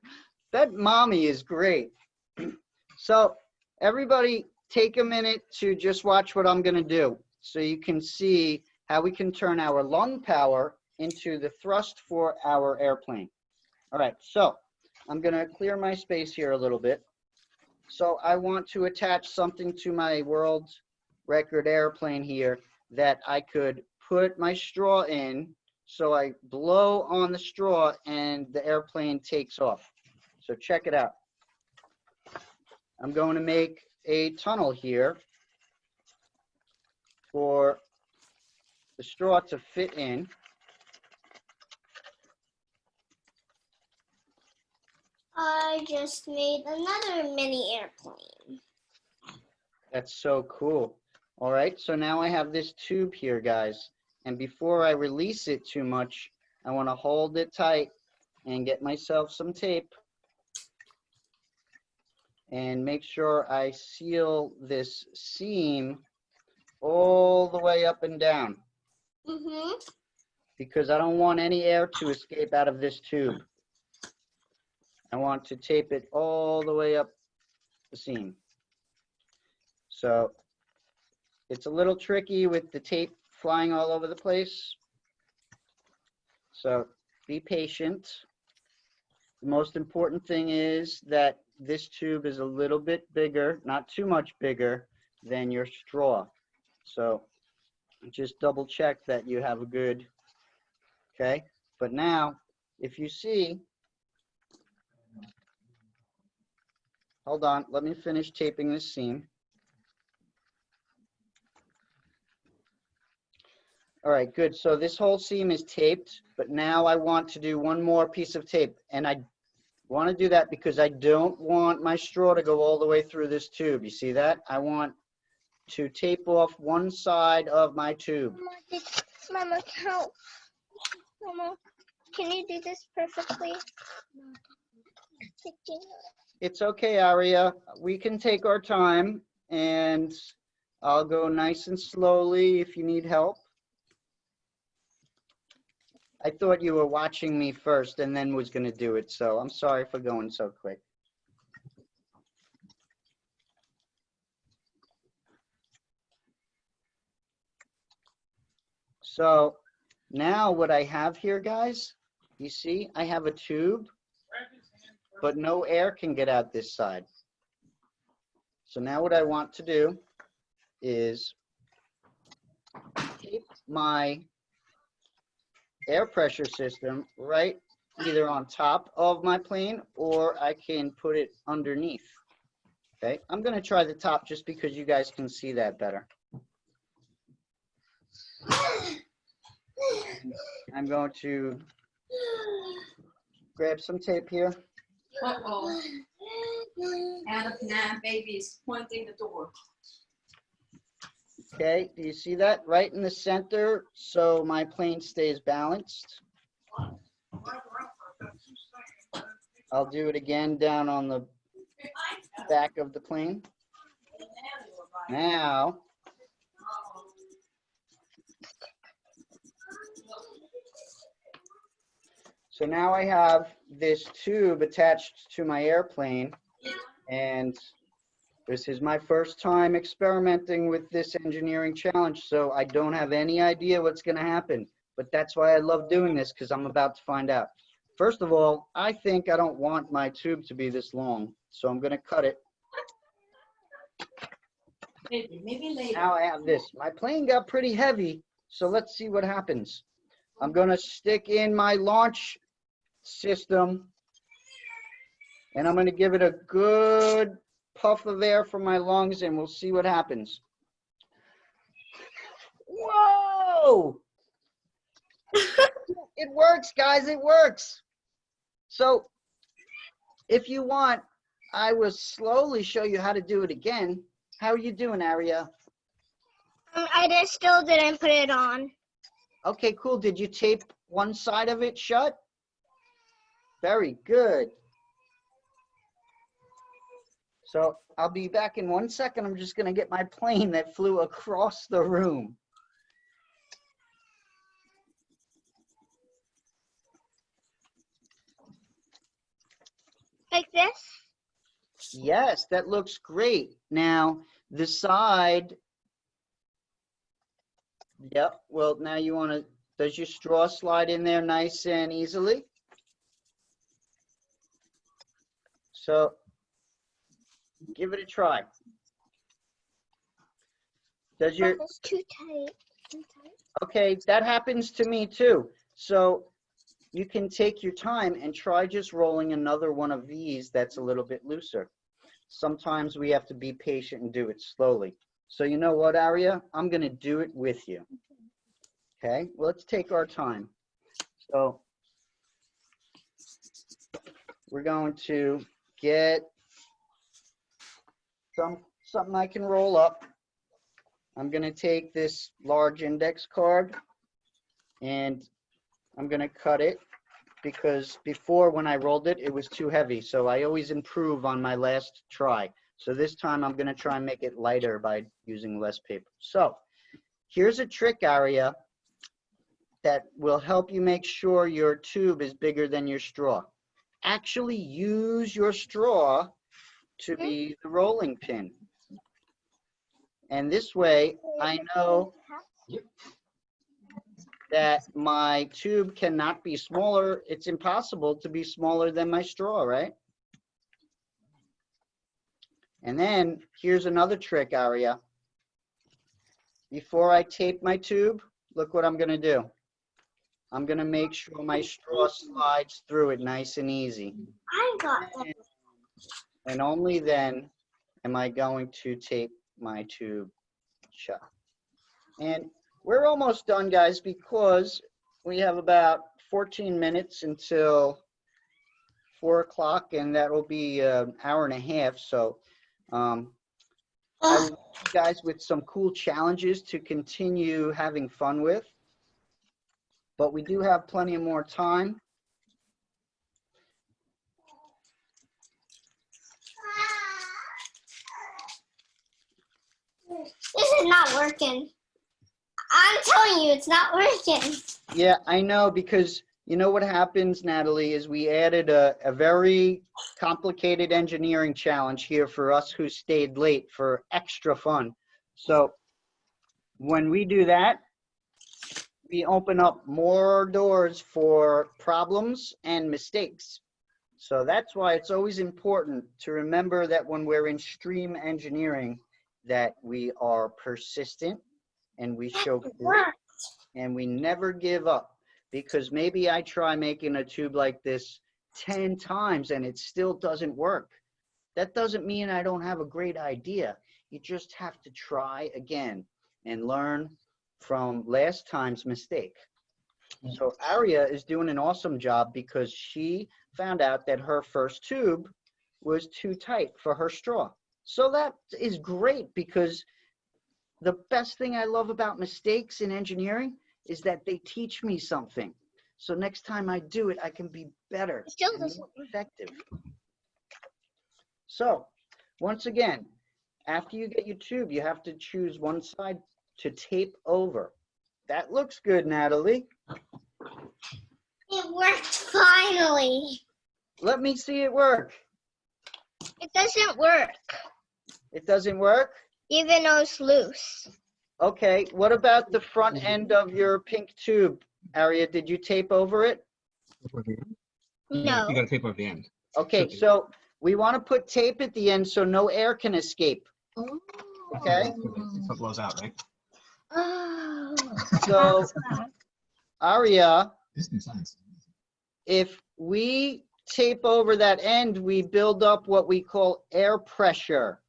That mommy is great. So everybody take a minute to just watch what I'm going to do so you can see how we can turn our lung power into the thrust for our airplane. All right, so I'm going to clear my space here a little bit. So I want to attach something to my world record airplane here that I could put my straw in. So I blow on the straw and the airplane takes off. So check it out. I'm going to make a tunnel here for the straw to fit in. I just made another mini airplane. That's so cool. All right, so now I have this tube here, guys. And before I release it too much, I want to hold it tight and get myself some tape and make sure I seal this seam all the way up and down because I don't want any air to escape out of this tube. I want to tape it all the way up the seam. So it's a little tricky with the tape flying all over the place. So be patient. The most important thing is that this tube is a little bit bigger, not too much bigger than your straw. So just double check that you have a good, okay? But now, if you see, hold on, let me finish taping this seam. All right, good. So this whole seam is taped, but now I want to do one more piece of tape. And I want to do that because I don't want my straw to go all the way through this tube. You see that? I want to tape off one side of my tube. Mama, help. Mama, can you do this perfectly? It's okay, Aria. We can take our time, and I'll go nice and slowly if you need help. I thought you were watching me first and then was going to do it, so I'm sorry for going so quick. So now what I have here, guys, you see, I have a tube, but no air can get out this side. So now what I want to do is tape my air pressure system right either on top of my plane or I can put it underneath. Okay, I'm going to try the top just because you guys can see that better. I'm going to grab some tape here. Uh-oh. Adam, nah, baby's pointing the door. Okay, do you see that? Right in the center, so my plane stays balanced. I'll do it again down on the back of the plane. Now, so now I have this tube attached to my airplane, and this is my first time experimenting with this engineering challenge, so I don't have any idea what's going to happen. But that's why I love doing this, because I'm about to find out. First of all, I think I don't want my tube to be this long, so I'm going to cut it. Maybe later. Now I have this. My plane got pretty heavy, so let's see what happens. I'm going to stick in my launch system, and I'm going to give it a good puff of air from my lungs, and we'll see what happens. Whoa! It works, guys, it works. So if you want, I will slowly show you how to do it again. How are you doing, Aria? I still didn't put it on. Okay, cool. Did you tape one side of it shut? Very good. So I'll be back in 1 second. I'm just going to get my plane that flew across the room. Like this? Yes, that looks great. Now, the side. Yep. Well, now you want to, does your straw slide in there nice and easily? So give it a try. Does your, It's too tight. okay, that happens to me too. So you can take your time and try just rolling another one of these that's a little bit looser. Sometimes we have to be patient and do it slowly. So you know what, Aria? I'm going to do it with you. Okay, well, let's take our time. So we're going to get something I can roll up. I'm going to take this large index card and I'm going to cut it because before when I rolled it, it was too heavy. So I always improve on my last try. So this time I'm going to try and make it lighter by using less paper. So here's a trick, Aria, that will help you make sure your tube is bigger than your straw. Actually use your straw to be the rolling pin. And this way I know that my tube cannot be smaller. It's impossible to be smaller than my straw, right? And then here's another trick, Aria. Before I tape my tube, look what I'm going to do. I'm gonna make sure my straw slides through it nice and easy. I got that. And only then am I going to tape my tube shut. And we're almost done, guys, because we have about 14 minutes until 4 o'clock, and that will be an hour and a half. So I will leave you guys with some cool challenges to continue having fun with. But we do have plenty of more time. This is not working. I'm telling you, it's not working. Yeah, I know, because you know what happens, Natalie, is we added a very complicated engineering challenge here for us who stayed late for extra fun. So when we do that, we open up more doors for problems and mistakes. So that's why it's always important to remember that when we're in stream engineering, that we are persistent and we show grit and we never give up. Because maybe I try making a tube like this 10 times and it still doesn't work. That doesn't mean I don't have a great idea. You just have to try again and learn from last time's mistake. So Aria is doing an awesome job because she found out that her first tube was too tight for her straw. So that is great, because the best thing I love about mistakes in engineering is that they teach me something. So next time I do it, I can be better and more effective. So once again, after you get your tube, you have to choose one side to tape over. That looks good, Natalie. It worked finally. Let me see it work. It doesn't work, It doesn't work? even though it's loose. Okay, what about the front end of your pink tube, Aria? Did you tape over it? No. You gotta tape over the end. Okay, so we want to put tape at the end so no air can escape. Okay? So it blows out, right? Oh. So, Aria, This new science. if we tape over that end, we build up what we call air pressure.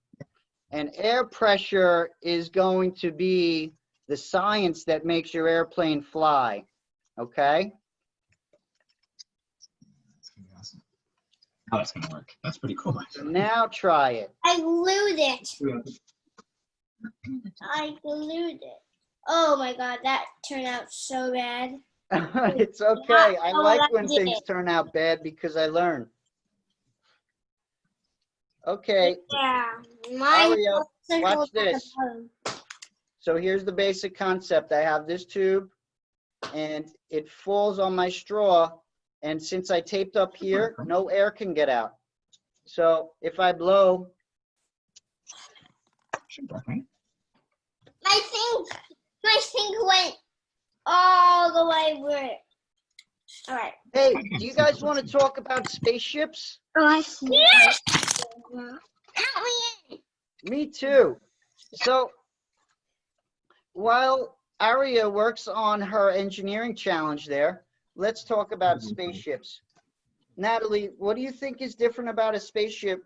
And air pressure is going to be the science that makes your airplane fly. Okay? That's gonna be awesome. Oh, that's gonna work. That's pretty cool. So now try it. I glued it. I glued it. Oh my god, that turned out so bad. It's okay. I Oh, like that when did things it. turn out bad because I learn. Okay, Yeah. Mine Aria, was circled watch at the this. bottom. So here's the basic concept. I have this tube and it falls on my straw. And since I taped up here, no air can get out. So if I blow, Should work, right? My thing went all the way where. All right. hey, do you guys want to talk about spaceships? Oh, I see. Yes! Count me in. Me too. So while Aria works on her engineering challenge there, let's talk about spaceships. Natalie, what do you think is different about a spaceship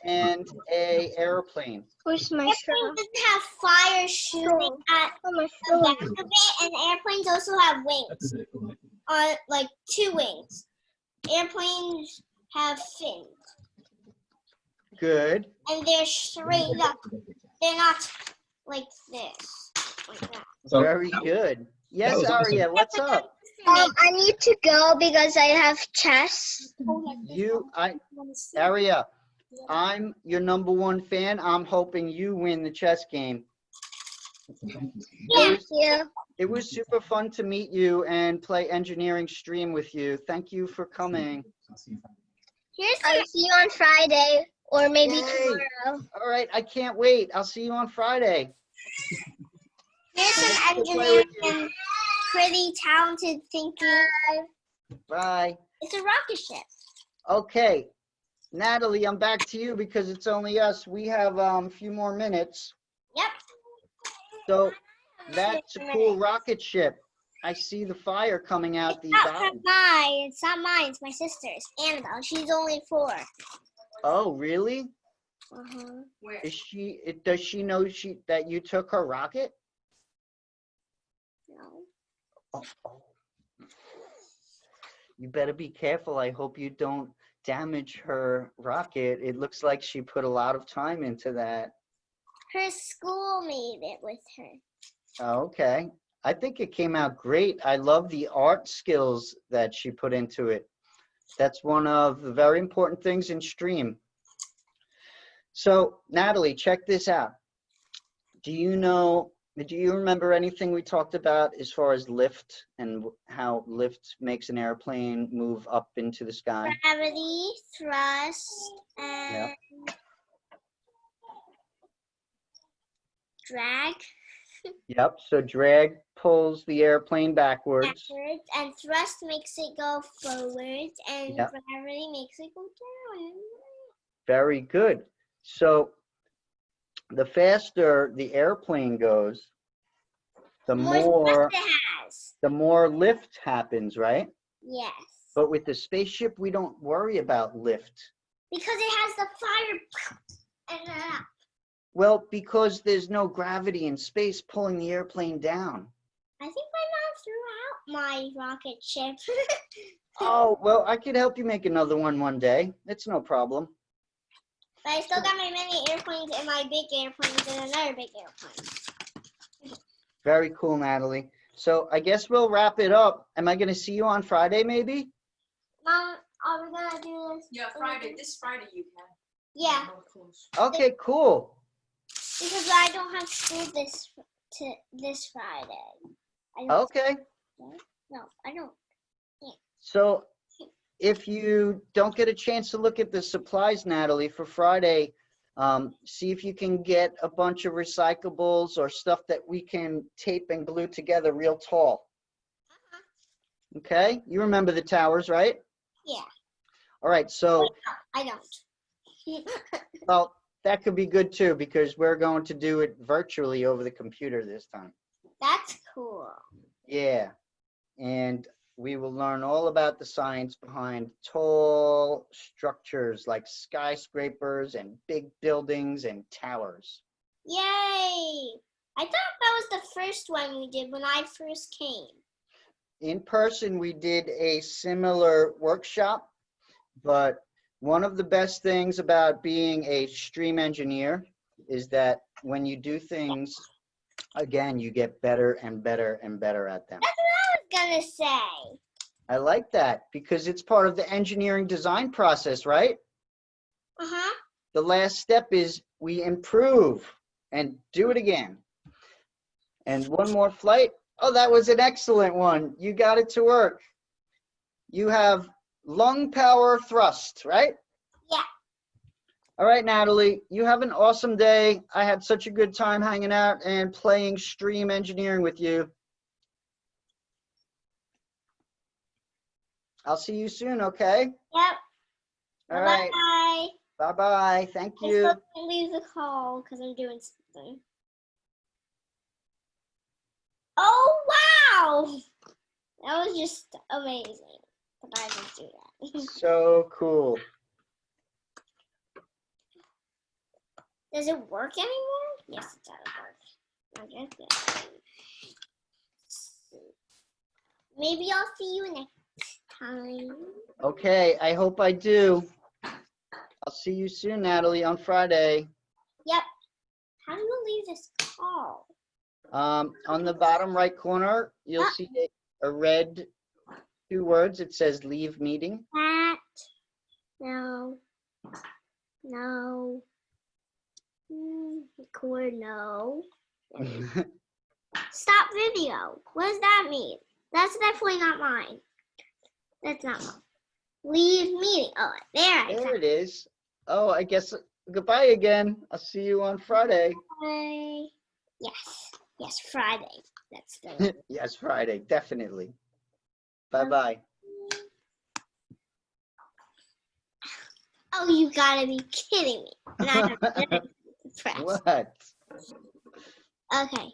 and a airplane? Where's my Airplanes straw? doesn't have fire shooting at Oh, my the straw. back of it, and airplanes also have wings. Like 2 wings. Airplanes have fins, Good. and they're straight up. They're not like this. Like that. Very good. Yes, was awesome. Aria, what's up? I need to go because I have chess. Aria, I'm your #1 fan. I'm hoping you win the chess game. Thank you. It was super fun to meet you and play engineering stream with you. Thank you for coming. Here's I'll see you on Friday or maybe Yay. tomorrow. All right, I can't wait. I'll see you on Friday. Here's some Nice to play engineering with you. and pretty talented thinking. Bye. It's a rocket ship. Okay, Natalie, I'm back to you because it's only us. We have a few more minutes. Yep. So that's a cool rocket ship. I see the fire coming out the It's not bottom. mine. It's not mine. It's my sister's. Annabelle. She's only 4. Oh, really? Uh-huh. Where? Does she know that you took her rocket? No. Oh. You better be careful. I hope you don't damage her rocket. It looks like she put a lot of time into that. Her school made it with her. Oh, okay. I think it came out great. I love the art skills that she put into it. That's one of the very important things in STREAM. So, Natalie, check this out. Do you remember anything we talked about as far as lift and how lift makes an airplane move up into the sky? Gravity, thrust, and drag Yep. So drag pulls the airplane backwards. backwards, and thrust makes it go forwards, and Yep. gravity makes it go down. Very good. So the faster the airplane goes, the more thrust it has. the more lift happens, right? Yes. But with the spaceship, we don't worry about lift. Because it has the fire and that. Well, because there's no gravity in space pulling the airplane down. I think my mom threw out my rocket ship. Oh, well, I could help you make another one day. It's no problem. But I still got my mini airplanes and my big airplanes and another big airplane. Very cool, Natalie. So I guess we'll wrap it up. Am I going to see you on Friday, maybe? Mom, are we gonna do this? Yeah, Friday. This Friday you can. Yeah, We're close. Okay, cool. because I don't have school this Friday. I don't, Okay. No, I don't. So if you don't get a chance to look at the supplies, Natalie, for Friday, see if you can get a bunch of recyclables or stuff that we can tape and glue together real tall. Okay? You remember the towers, right? Yeah, All right, so, I don't. well, that could be good too, because we're going to do it virtually over the computer this time. That's cool. Yeah, and we will learn all about the science behind tall structures like skyscrapers and big buildings and towers. Yay! I thought that was the first one we did when I first came. In person, we did a similar workshop, but one of the best things about being a STREAM engineer is that when you do things, again, you get better and better and better at them. That's what I was gonna say. I like that because it's part of the engineering design process, right? Uh-huh. The last step is we improve and do it again. And one more flight. Oh, that was an excellent one. You got it to work. You have lung power thrust, right? Yeah. All right, Natalie, you have an awesome day. I had such a good time hanging out and playing STREAM engineering with you. I'll see you soon, okay? Yep. All right. Bye. Bye-bye. Thank I you. still can't leave the call because I'm doing something. Oh, wow! That was just amazing. But I didn't do that. So cool. Does it work anymore? Yes, it does work. I guess it. Maybe I'll see you next time. Okay, I hope I do. I'll see you soon, Natalie, on Friday. Yep. How do you leave this call? On the bottom right corner, you'll see a red 2 words. It says leave meeting. That. No. No. Record, no. Stop video. What does that mean? That's definitely not mine. That's not mine. Leave meeting. Oh, there I There it is. Oh, I guess goodbye again. I'll see you on Friday. Bye. Yes. Yes, Friday. That's the Yes, Friday, definitely. Bye-bye. Oh, you gotta be kidding me. And I have to press. What? Okay.